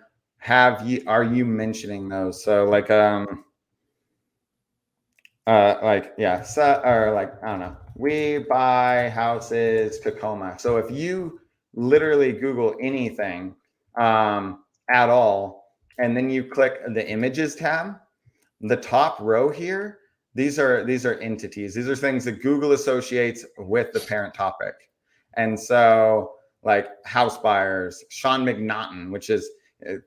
Speaker 3: are you mentioning those? So I don't know, we buy houses Tacoma. So if you literally Google anything at all, and then you click the images tab, the top row here, these are entities. These are things that Google associates with the parent topic. And so house buyers, Sean McNaughton, which is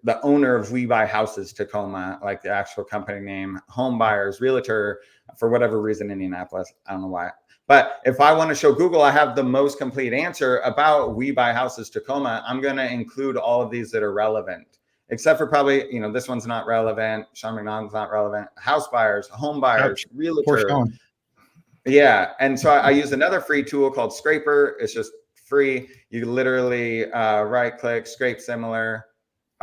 Speaker 3: the owner of We Buy Houses Tacoma, like the actual company name, home buyers, realtor, for whatever reason, Indianapolis. I don't know why. But if I want to show Google I have the most complete answer about We Buy Houses Tacoma, I'm going to include all of these that are relevant, except for probably, this one's not relevant. Sean McNaughton's not relevant. House buyers, home buyers, realtor. Yeah. And so I use another free tool called Scraper. It's just free. You literally right click, scrape similar.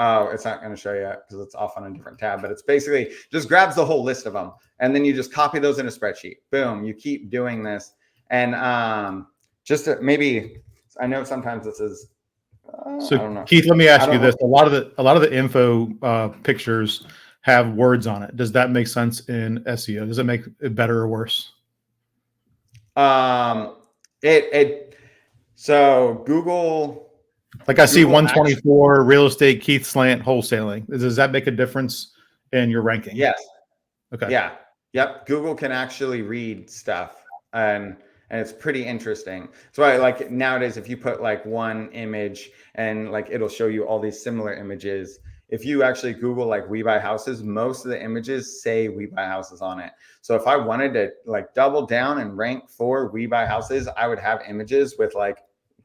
Speaker 3: Oh, it's not going to show you because it's off on a different tab, but it's basically just grabs the whole list of them. And then you just copy those in a spreadsheet. Boom. You keep doing this. And maybe, I know sometimes this is,
Speaker 2: so
Speaker 3: I don't know.
Speaker 2: Keith, let me ask you this. A lot of the info pictures have words on it. Does that make sense in SEO? Does it make it better or worse?
Speaker 3: So Google,
Speaker 2: I see 124 real estate, Keith Sant wholesaling. Does that make a difference in your ranking?
Speaker 3: Yes.
Speaker 2: Okay.
Speaker 3: Yeah. Yep. Google can actually read stuff, and it's pretty interesting. So nowadays, if you put one image and it'll show you all these similar images. If you actually Google We Buy Houses, most of the images say We Buy Houses on it. So if I wanted to double down and rank for We Buy Houses, I would have images with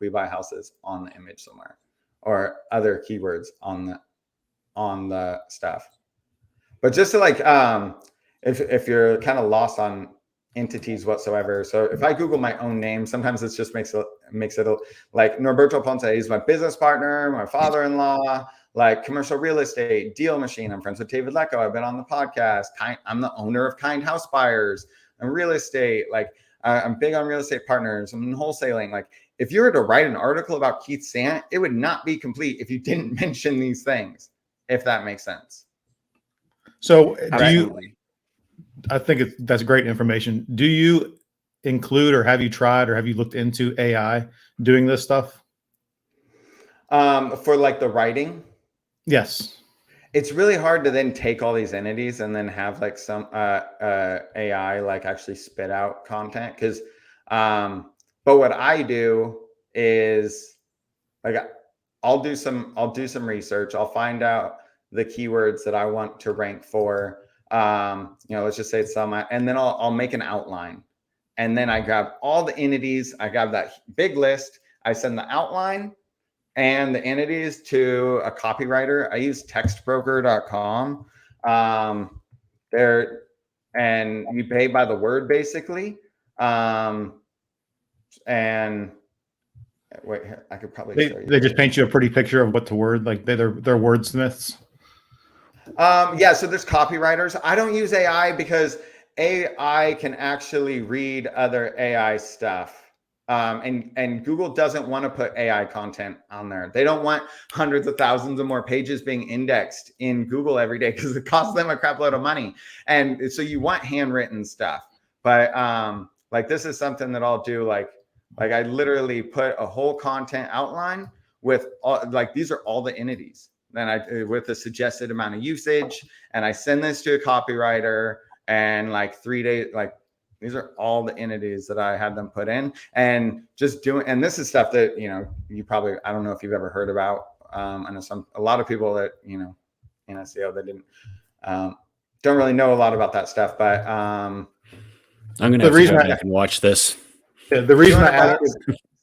Speaker 3: We Buy Houses on the image somewhere, or other keywords on the stuff. But just to if you're kind of lost on entities whatsoever. So if I Google my own name, sometimes it just makes it Norberto Ponce is my business partner, my father-in-law, commercial real estate, deal machine. I'm friends with David Lecco. I've been on the podcast. I'm the owner of Kind House Buyers. I'm real estate. I'm big on real estate partners. I'm in wholesaling. If you were to write an article about Keith Sant, it would not be complete if you didn't mention these things, if that makes sense.
Speaker 2: So I think that's great information. Do you include, or have you tried, or have you looked into AI doing this stuff?
Speaker 3: For the writing?
Speaker 2: Yes.
Speaker 3: It's really hard to then take all these entities and then have some AI actually spit out content. Because but what I do is I'll do some research. I'll find out the keywords that I want to rank for. Let's just say it's some, and then I'll make an outline, and then I grab all the entities. I grab that big list. I send the outline and the entities to a copywriter. I use textbroker.com. And you pay by the word basically. And wait, I could probably show you.
Speaker 2: They just paint you a pretty picture of what to word, they're wordsmiths.
Speaker 3: Yeah, so there's copywriters. I don't use AI because AI can actually read other AI stuff. And Google doesn't want to put AI content on there. They don't want hundreds of thousands of more pages being indexed in Google every day because it costs them a crap load of money. And so you want handwritten stuff. But this is something that I'll do. I literally put a whole content outline with all, these are all the entities. Then with a suggested amount of usage, and I send this to a copywriter, and 3 days, these are all the entities that I had them put in, and just doing. And this is stuff that you probably, I don't know if you've ever heard about. I know a lot of people that in SEO that didn't don't really know a lot about that stuff, but
Speaker 4: I'm gonna have to go back and watch this.
Speaker 2: Yeah, the reason I asked.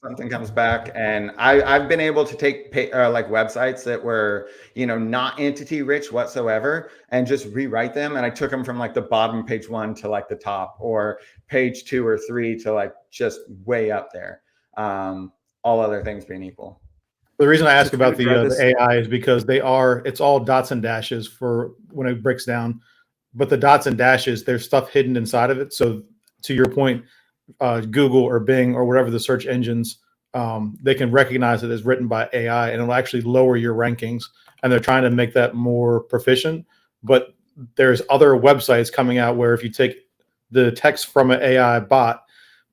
Speaker 3: something comes back. And I've been able to take like websites that were, not entity rich whatsoever and just rewrite them. And I took them from like the bottom page 1 to like the top, or page 2 or 3 to like just way up there. All other things being equal.
Speaker 2: The reason I ask about the AI is because it's all dots and dashes for when it breaks down, but the dots and dashes, there's stuff hidden inside of it. So to your point, Google or Bing or whatever the search engines, they can recognize it as written by AI, and it'll actually lower your rankings. And they're trying to make that more proficient. But there's other websites coming out where if you take the text from an AI bot,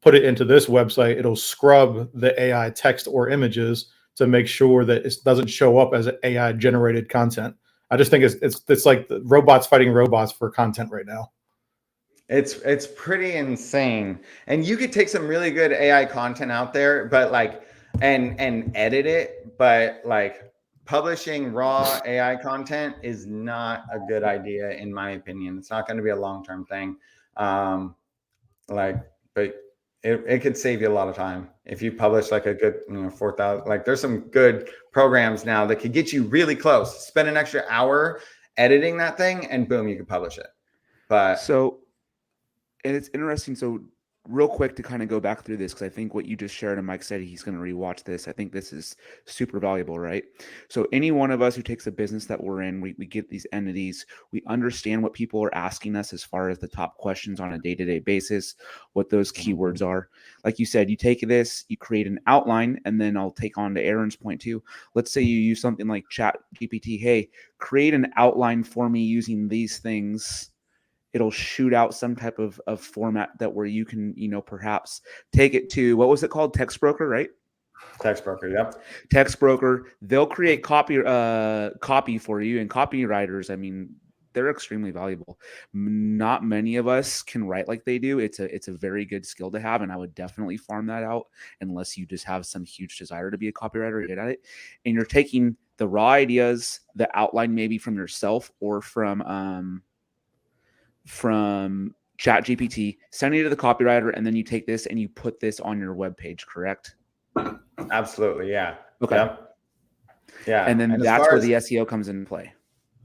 Speaker 2: put it into this website, it'll scrub the AI text or images to make sure that it doesn't show up as AI generated content. I just think it's like the robots fighting robots for content right now.
Speaker 3: It's pretty insane. And you could take some really good AI content out there, but like and edit it, but like publishing raw AI content is not a good idea in my opinion. It's not going to be a long-term thing. But it could save you a lot of time if you publish like a good 4,000. Like there's some good programs now that could get you really close. Spend an extra hour editing that thing and boom, you can publish it. But
Speaker 5: and it's interesting. So real quick to kind of go back through this, because I think what you just shared and Mike said he's going to rewatch this. I think this is super valuable, right? So any one of us who takes a business that we're in, we get these entities, we understand what people are asking us as far as the top questions on a day-to-day basis, what those keywords are. Like you said, you take this, you create an outline, and then I'll take on to Aaron's point too. Let's say you use something like Chat GPT. Hey, create an outline for me using these things. It'll shoot out some type of format that where you can, perhaps take it to, what was it called? Text Broker, right?
Speaker 3: Text Broker, yep.
Speaker 5: Text Broker. They'll create copy for you, and copywriters, I mean, they're extremely valuable. Not many of us can write like they do. It's a very good skill to have, and I would definitely farm that out unless you just have some huge desire to be a copywriter or get at it. And you're taking the raw ideas, the outline maybe from yourself or from Chat GPT, sending it to the copywriter, and then you take this and you put this on your webpage, correct?
Speaker 3: Absolutely, yeah.
Speaker 5: Okay.
Speaker 3: Yep. Yeah.
Speaker 5: And then that's where the SEO comes into play.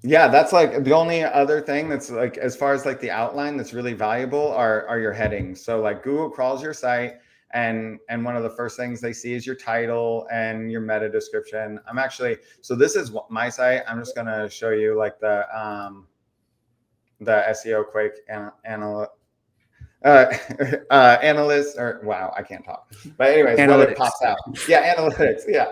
Speaker 5: Yeah,
Speaker 3: that's like the only other thing that's like, as far as like the outline that's really valuable are your headings. So like Google crawls your site, and one of the first things they see is your title and your meta description. So this is my site. I'm just gonna show you like the SEO quick analyst, or wow, I can't talk. But anyways, what it pops out. Yeah, analytics. Yeah.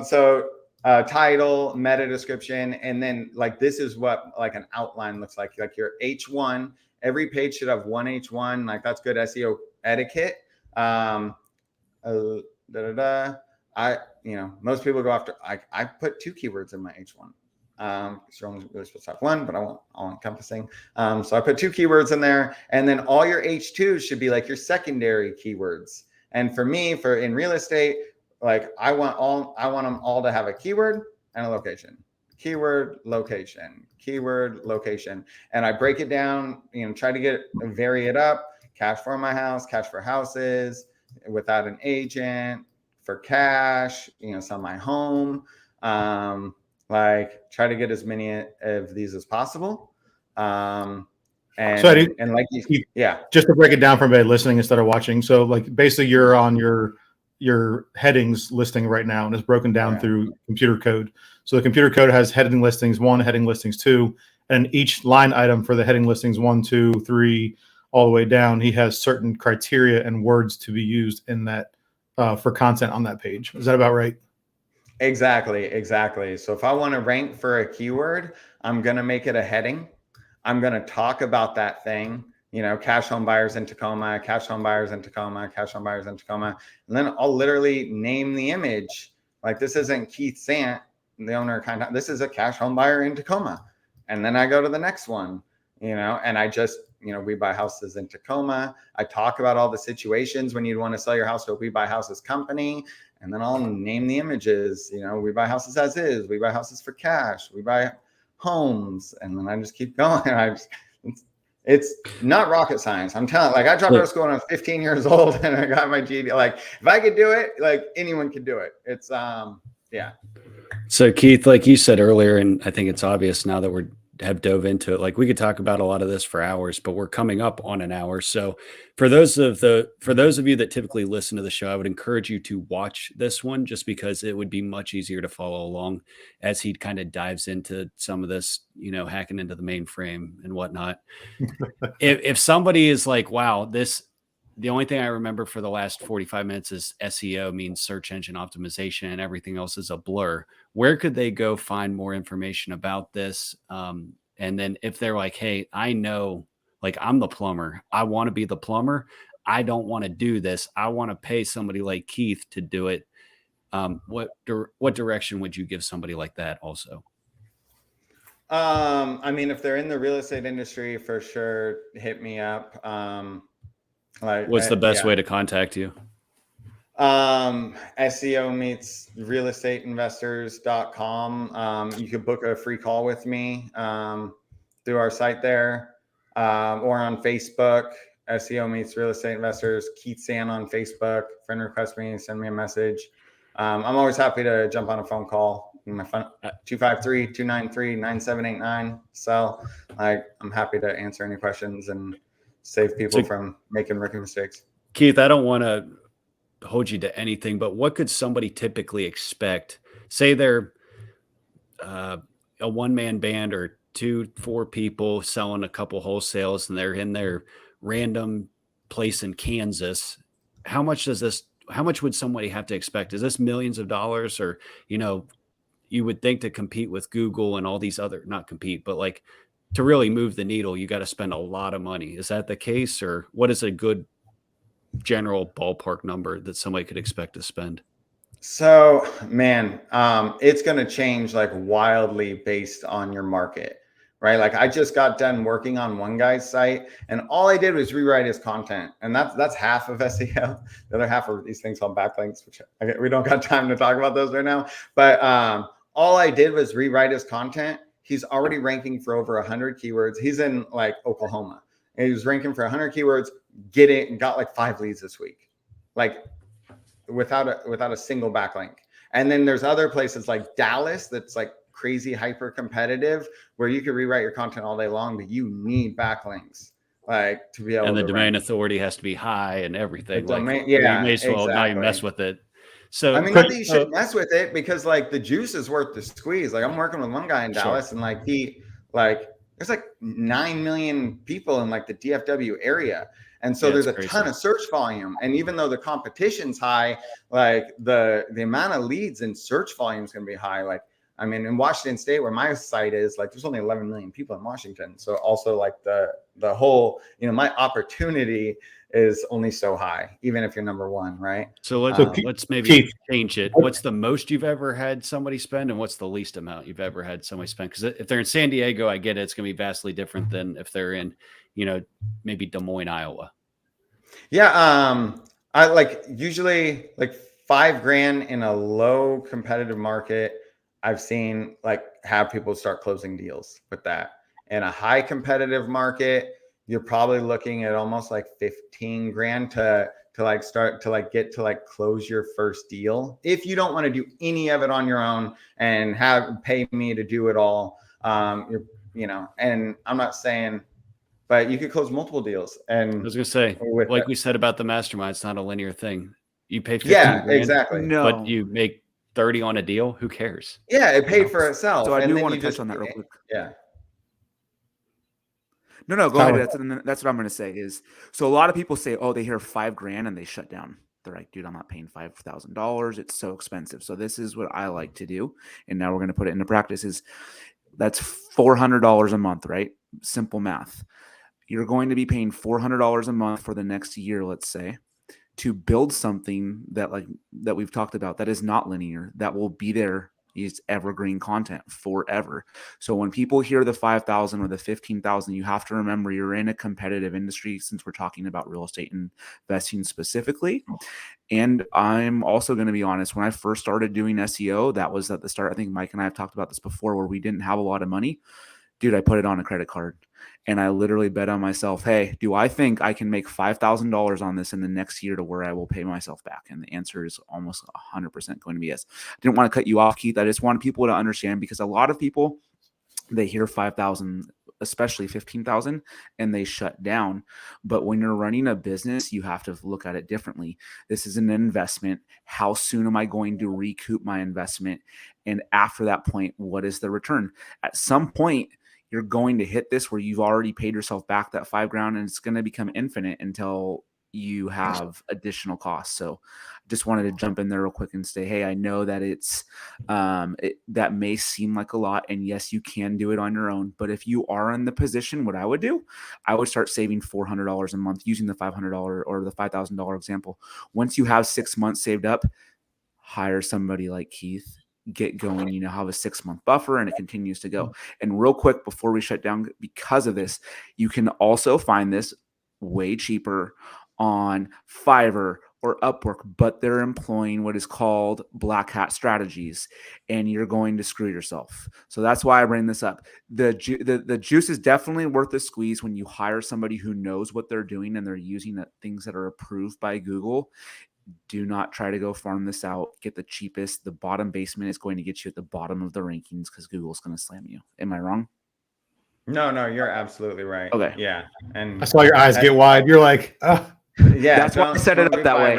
Speaker 3: So title, meta description, and then like this is what like an outline looks like. Like your H1. Every page should have one H1. Like that's good SEO etiquette. Most people go after. I put 2 keywords in my H1. You're only really supposed to have 1, but I want all encompassing. So I put 2 keywords in there, and then all your H2s should be like your secondary keywords. And for me, in real estate, like I want them all to have a keyword and a location. Keyword, location, keyword, location. And I break it down, try to vary it up. Cash for my house, cash for houses, without an agent, for cash, sell my home. Like try to get as many of these as possible. Yeah.
Speaker 2: Just to break it down for everybody listening instead of watching. So like basically you're on your headings listing right now, and it's broken down through computer code. So the computer code has heading listings 1, heading listings 2, and each line item for the heading listings 1, 2, 3, all the way down, he has certain criteria and words to be used in that for content on that page. Is that about right?
Speaker 3: Exactly. So if I want to rank for a keyword, I'm going to make it a heading. I'm going to talk about that thing, cash home buyers in Tacoma, cash home buyers in Tacoma, cash home buyers in Tacoma. And then I'll literally name the image. Like this isn't Keith Sant, the owner of this is a cash home buyer in Tacoma. And then I go to the next one, and I just, we buy houses in Tacoma. I talk about all the situations when you'd want to sell your house to a We Buy Houses company. And then I'll name the images, we buy houses as is, we buy houses for cash, we buy homes. And then I just keep going. It's not rocket science. I'm telling, like, I dropped out of school when I was 15 years old and I got my GED. Like, if I could do it, like, anyone could do it. It's, yeah.
Speaker 4: So Keith, like you said earlier, and I think it's obvious now that have dove into it, like we could talk about a lot of this for hours, but we're coming up on an hour. So for those of you that typically listen to the show, I would encourage you to watch this one just because it would be much easier to follow along as he kind of dives into some of this, hacking into the mainframe and whatnot. if somebody is like, wow, the only thing I remember for the last 45 minutes is SEO means search engine optimization and everything else is a blur. Where could they go find more information about this? And then if they're like, hey, I know, like, I'm the plumber. I want to be the plumber. I don't want to do this. I want to pay somebody like Keith to do it. What direction would you give somebody like that also?
Speaker 3: I mean, if they're in the real estate industry, for sure, hit me up. Like,
Speaker 4: what's the best way to contact you?
Speaker 3: SEO meets realestateinvestors.com. You could book a free call with me through our site there, or on Facebook. SEO meets real estate investors. Keith Sant on Facebook. Friend request me, send me a message. I'm always happy to jump on a phone call. My phone 253-293-9789. So, like, I'm happy to answer any questions and save people from making rookie mistakes.
Speaker 4: Keith, I don't want to hold you to anything, but what could somebody typically expect? Say they're a one-man band or 2-4 people selling a couple wholesales and they're in their random place in Kansas. How much would somebody have to expect? Is this millions of dollars, or, you would think to compete with Google and all these other, not compete, but like to really move the needle, you got to spend a lot of money. Is that the case, or what is a good general ballpark number that somebody could expect to spend?
Speaker 3: So, man, it's going to change like wildly based on your market, right? Like, I just got done working on one guy's site and all I did was rewrite his content. And that's half of SEO. The other half of these things called backlinks, which we don't got time to talk about those right now. But all I did was rewrite his content. He's already ranking for over 100 keywords. He's in like Oklahoma and he was ranking for 100 keywords, got like 5 leads this week, like without a single backlink. And then there's other places like Dallas that's like crazy hyper competitive where you can rewrite your content all day long, but you need backlinks like to be able to.
Speaker 4: And the domain authority has to be high and everything.
Speaker 3: Domain,
Speaker 4: like, yeah, you may as well not even mess with it. So
Speaker 3: I mean, not that you should mess with it, because like the juice is worth the squeeze. Like, I'm working with one guy in Dallas, and like there's like 9 million people in like the DFW area. And so there's a ton of search volume. And even though the competition's high, like the amount of leads and search volume is going to be high. Like, I mean, in Washington State, where my site is, like, there's only 11 million people in Washington. So also like the whole, my opportunity is only so high, even if you're number one, right?
Speaker 4: So let's maybe change it. What's the most you've ever had somebody spend, and what's the least amount you've ever had somebody spend? Because if they're in San Diego, I get it. It's going to be vastly different than if they're in, maybe Des Moines, Iowa.
Speaker 3: Yeah. I like usually like $5,000 in a low competitive market. I've seen like have people start closing deals with that. In a high competitive market, you're probably looking at almost like $15,000 to like start to like get to like close your first deal. If you don't want to do any of it on your own and pay me to do it all, and I'm not saying, but you could close multiple deals. And
Speaker 4: I was gonna say, like we said about the mastermind, it's not a linear thing. You pay $15,000,
Speaker 3: yeah, exactly.
Speaker 4: No, but you make 30 on a deal. Who cares?
Speaker 3: Yeah, it paid for itself.
Speaker 5: So I do want to touch on that real quick.
Speaker 3: Yeah.
Speaker 5: No, go ahead. That's what I'm going to say is, so a lot of people say, oh, they hear $5,000 and they shut down. They're like, dude, I'm not paying $5,000. It's so expensive. So this is what I like to do. And now we're going to put it into practice that's $400 a month, right? Simple math. You're going to be paying $400 a month for the next year, let's say, to build something that we've talked about that is not linear, that will be there. Is evergreen content forever. So when people hear the 5,000 or the 15,000, you have to remember you're in a competitive industry, since we're talking about real estate investing specifically. And I'm also going to be honest, when I first started doing SEO, that was at the start. I think Mike and I have talked about this before, where we didn't have a lot of money. dude, I put it on a credit card. And I literally bet on myself, hey, do I think I can make $5,000 on this in the next year to where I will pay myself back? And the answer is almost 100% going to be yes. I didn't want to cut you off, Keith. I just want people to understand, because a lot of people, they hear 5,000, especially 15,000, and they shut down. But when you're running a business, you have to look at it differently. This is an investment. How soon am I going to recoup my investment? And after that point, what is the return? At some point, you're going to hit this where you've already paid yourself back that $5,000, and it's going to become infinite until you have additional costs. So just wanted to jump in there real quick and say, hey, I know that it's that may seem like a lot, and yes, you can do it on your own. But if you are in the position, what I would do, I would start saving $400 a month using the $500 or the $5,000 example. Once you have 6 months saved up, hire somebody like Keith, get going, have a 6-month buffer, and it continues to go. And real quick before we shut down, because of this, you can also find this way cheaper on Fiverr or Upwork, but they're employing what is called black hat strategies, and you're going to screw yourself. So that's why I bring this up. The juice is definitely worth the squeeze when you hire somebody who knows what they're doing and they're using things that are approved by Google. Do not try to go farm this out. Get the cheapest. The bottom basement is going to get you at the bottom of the rankings because Google's going to slam you. Am I wrong?
Speaker 3: No, you're absolutely right.
Speaker 5: Okay.
Speaker 3: Yeah. And
Speaker 2: I saw your eyes get wide. You're like, oh.
Speaker 3: Yeah.
Speaker 5: That's why I set it up that way.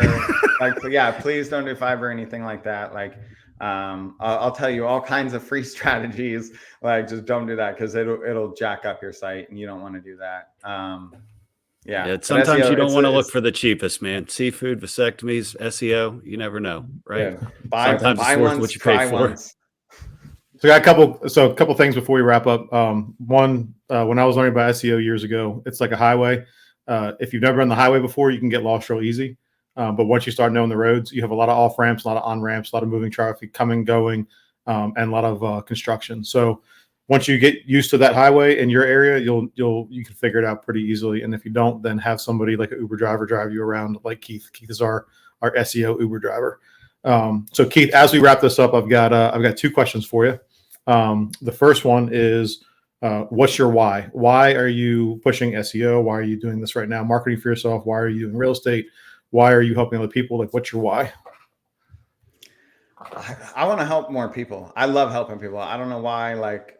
Speaker 3: Please don't do Fiverr or anything like that. Like, I'll tell you all kinds of free strategies. Like, just don't do that because it'll jack up your site, and you don't want to do that.
Speaker 4: Sometimes SEO, you don't want to look for the cheapest, man. Seafood, vasectomies, SEO, you never know, right?
Speaker 3: Yeah. Sometimes it's worth what you pay for.
Speaker 2: So I got a couple things before we wrap up. One, when I was learning about SEO years ago, it's like a highway. If you've never run the highway before, you can get lost real easy. But once you start knowing the roads, you have a lot of off ramps, a lot of on ramps, a lot of moving traffic coming, going, and a lot of construction. So once you get used to that highway in your area, you can figure it out pretty easily. And if you don't, then have somebody like an Uber driver drive you around, like Keith. Keith is our SEO Uber driver. So Keith, as we wrap this up, I've got 2 questions for you. The first one is, what's your why? Why are you pushing SEO? Why are you doing this right now? Marketing for yourself. Why are you doing real estate? Why are you helping other people? Like, what's your why?
Speaker 3: I want to help more people. I love helping people. I don't know why. Like,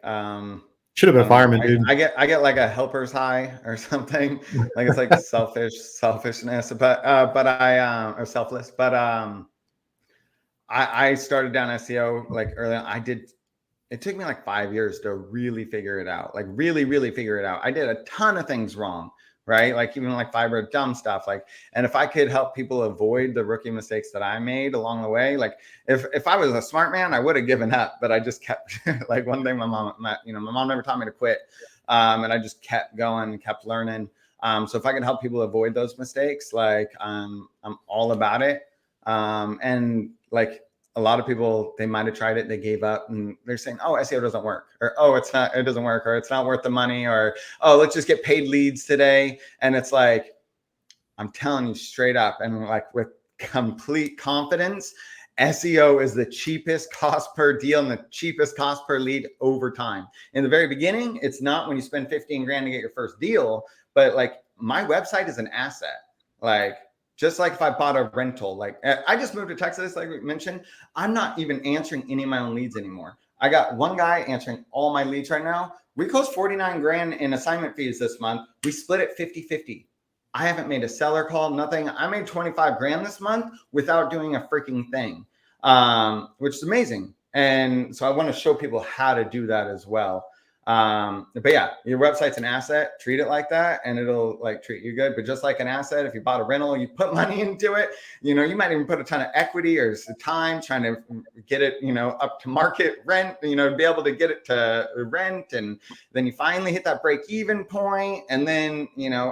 Speaker 2: should have been a fireman, dude.
Speaker 3: I get like a helper's high or something. Like it's like selfishness, but or selfless. But I started down SEO like early on. It took me like 5 years to really figure it out. Like really, really figure it out. I did a ton of things wrong. Right? Like even like Fiverr, dumb stuff. Like, and if I could help people avoid the rookie mistakes that I made along the way, like if I was a smart man, I would have given up, but I just kept like one thing my mom never taught me to quit. And I just kept going, kept learning. So if I can help people avoid those mistakes, like I'm all about it. And like a lot of people, they might've tried it, they gave up, and they're saying, oh, SEO doesn't work, or, oh, it doesn't work, or it's not worth the money, or, oh, let's just get paid leads today. And it's like, I'm telling you straight up, and like with complete confidence, SEO is the cheapest cost per deal and the cheapest cost per lead over time. In the very beginning, it's not when you spend 15 grand to get your first deal, but like my website is an asset. Like, just like if I bought a rental, like I just moved to Texas, like we mentioned, I'm not even answering any of my own leads anymore. I got one guy answering all my leads right now. We closed 49 grand in assignment fees this month. We split it 50-50. I haven't made a seller call, nothing. I made 25 grand this month without doing a freaking thing, which is amazing. And so I want to show people how to do that as well. But yeah, your website's an asset, treat it like that, and it'll like treat you good. But just like an asset, if you bought a rental, you put money into it, you might even put a ton of equity or time trying to get it, up to market rent, to be able to get it to rent. And then you finally hit that break even point, and then,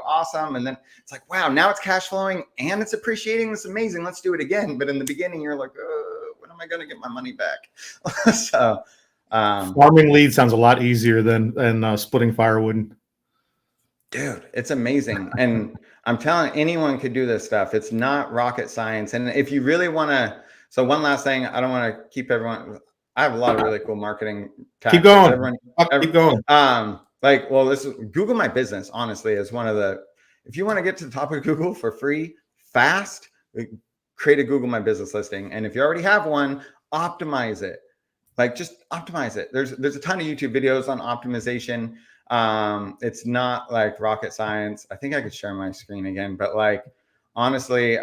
Speaker 3: awesome. And then it's like, wow, now it's cash flowing and it's appreciating. It's amazing. Let's do it again. But in the beginning, you're like, when am I going to get my money back? So,
Speaker 2: farming leads sounds a lot easier than splitting firewood.
Speaker 3: Dude, it's amazing. And I'm telling anyone could do this stuff. It's not rocket science. And if you really want to, so one last thing, I don't want to keep everyone, I have a lot of really cool marketing tactics.
Speaker 2: Keep going. Keep going.
Speaker 3: Like, well, this is Google My Business, honestly, is one of the, if you want to get to the top of Google for free, fast, create a Google My Business listing. And if you already have one, optimize it. Like, just optimize it. There's a ton of YouTube videos on optimization. It's not like rocket science. I think I could share my screen again, but like, honestly,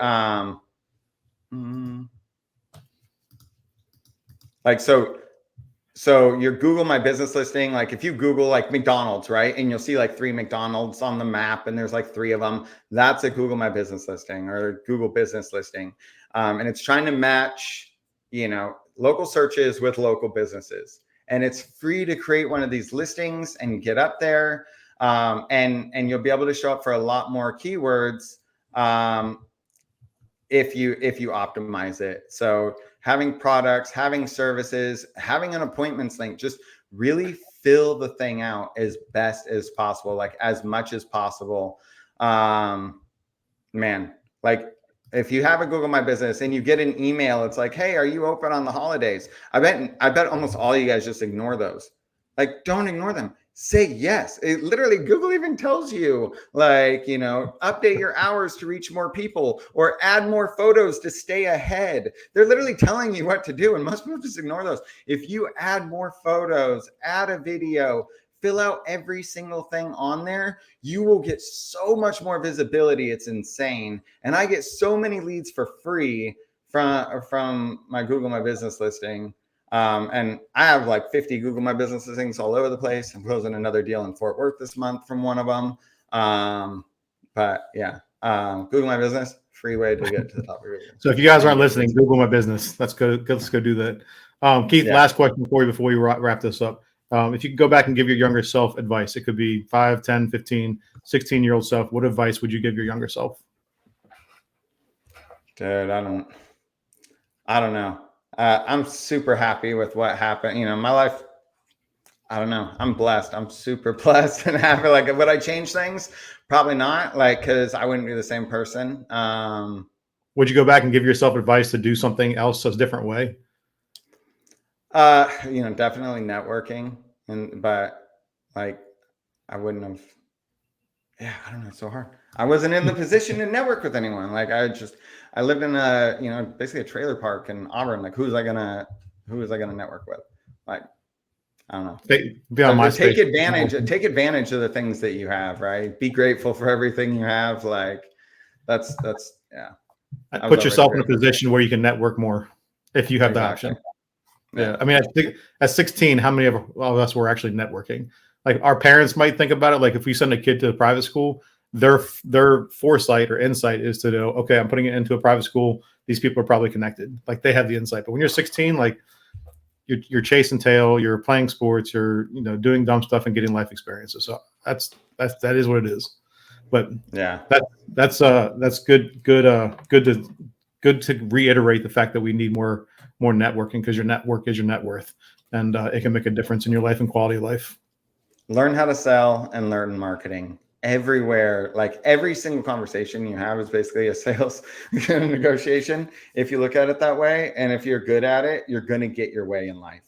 Speaker 3: like, so your Google My Business listing, like if you Google like McDonald's, right? And you'll see like 3 McDonald's on the map and there's like 3 of them. That's a Google My Business listing or Google Business listing. And it's trying to match, you know, local searches with local businesses. And it's free to create one of these listings and get up there. And you'll be able to show up for a lot more keywords if you optimize it. So having products, having services, having an appointments link, just really fill the thing out as best as possible, like as much as possible. Man, like if you have a Google My Business and you get an email, it's like, hey, are you open on the holidays? I bet almost all you guys just ignore those. Like, don't ignore them. Say yes. It literally, Google even tells you, like, you know, update your hours to reach more people or add more photos to stay ahead. They're literally telling you what to do. And most people just ignore those. If you add more photos, add a video, fill out every single thing on there, you will get so much more visibility. It's insane. And I get so many leads for free from my Google My Business listing. And I have like 50 Google My Business listings all over the place. I'm closing another deal in Fort Worth this month from one of them. But yeah, Google My Business, free way to get to the top of Google.
Speaker 2: So if you guys aren't listening, Google My Business. Let's go do that. Keith, last question before we wrap this up. If you could go back and give your younger self advice, it could be 5, 10, 15, 16-year-old self. What advice would you give your younger self?
Speaker 3: Dude, I don't know. I'm super happy with what happened. You know, my life, I don't know. I'm blessed. I'm super blessed and happy. Like, would I change things? Probably not. Like, because I wouldn't be the same person.
Speaker 2: Would you go back and give yourself advice to do something else a different way?
Speaker 3: You know, definitely networking. But like, I wouldn't have. Yeah, I don't know. It's so hard. I wasn't in the position to network with anyone. Like, I lived in a, you know, basically a trailer park in Auburn. Like, who was I gonna network with? Like, I don't know. Take advantage of the things that you have, right? Be grateful for everything you have. Like, that's yeah.
Speaker 2: Put yourself in a position where you can network more if you have the option. Yeah. I mean, I think at 16, how many of us were actually networking? Like, our parents might think about it. Like, if we send a kid to a private school, their foresight or insight is to know, okay, I'm putting it into a private school. These people are probably connected. Like, they have the insight. But when you're 16, like, you're chasing tail, you're playing sports, you're, you know, doing dumb stuff and getting life experiences. So that is what it is. But
Speaker 3: yeah,
Speaker 2: that's good to reiterate the fact that we need more networking, because your network is your net worth, and it can make a difference in your life and quality of life.
Speaker 3: Learn how to sell and learn marketing everywhere. Like, every single conversation you have is basically a sales negotiation, if you look at it that way. And if you're good at it, you're going to get your way in life.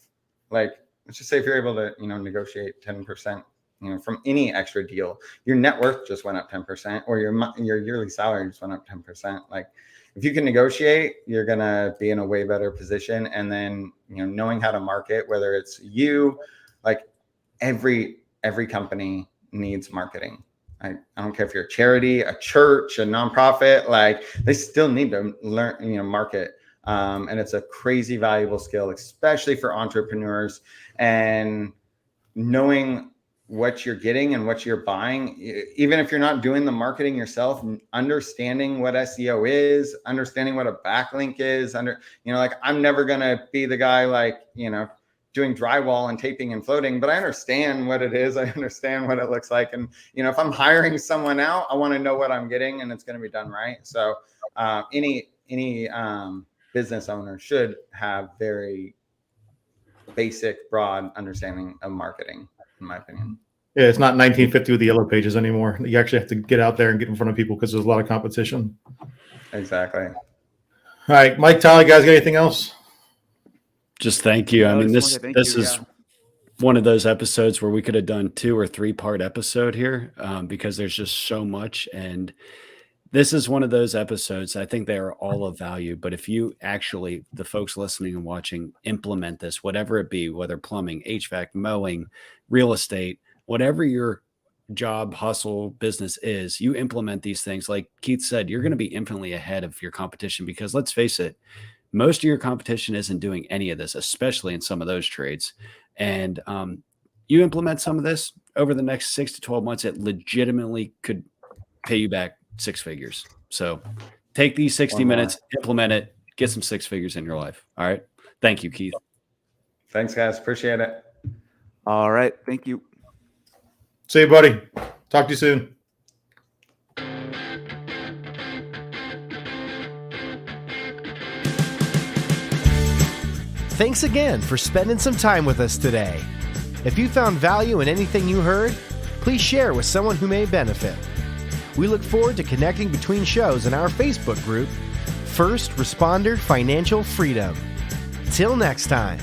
Speaker 3: Like, let's just say if you're able to, you know, negotiate 10%, you know, from any extra deal, your net worth just went up 10%, or your yearly salary just went up 10%. Like, if you can negotiate, you're going to be in a way better position. And then, you know, knowing how to market, whether it's you, like, every company needs marketing. I don't care if you're a charity, a church, a nonprofit, like, they still need to learn, you know, market. And it's a crazy valuable skill, especially for entrepreneurs. And knowing what you're getting and what you're buying, even if you're not doing the marketing yourself, understanding what SEO is, understanding what a backlink is, you know, like, I'm never going to be the guy, like, you know, doing drywall and taping and floating, but I understand what it is. I understand what it looks like. And, you know, if I'm hiring someone out, I want to know what I'm getting and it's going to be done right. So any business owner should have very basic, broad understanding of marketing, in my opinion.
Speaker 2: Yeah, it's not 1950 with the yellow pages anymore. You actually have to get out there and get in front of people, because there's a lot of competition.
Speaker 3: Exactly.
Speaker 2: All right, Mike, Tyler, guys, got anything else?
Speaker 4: Just thank you. I mean, this
Speaker 5: Thank
Speaker 4: this
Speaker 5: you,
Speaker 4: is one of those episodes where we could have done 2 or 3 part episode here, because there's just so much. And this is one of those episodes. I think they are all of value. But if you actually, the folks listening and watching, implement this, whatever it be, whether plumbing, HVAC, mowing, real estate, whatever your job, hustle, business is, you implement these things. Like Keith said, you're going to be infinitely ahead of your competition, because let's face it, most of your competition isn't doing any of this, especially in some of those trades. And you implement some of this over the next 6 to 12 months, it legitimately could pay you back 6 figures. So take these 60 minutes, implement it, get some 6 figures in your life. All right. Thank you, Keith.
Speaker 3: Thanks, guys. Appreciate it.
Speaker 5: All right. Thank you.
Speaker 2: See you, buddy. Talk to you soon.
Speaker 1: Thanks again for spending some time with us today. If you found value in anything you heard, please share with someone who may benefit. We look forward to connecting between shows in our Facebook group, First Responder Financial Freedom. Till next time.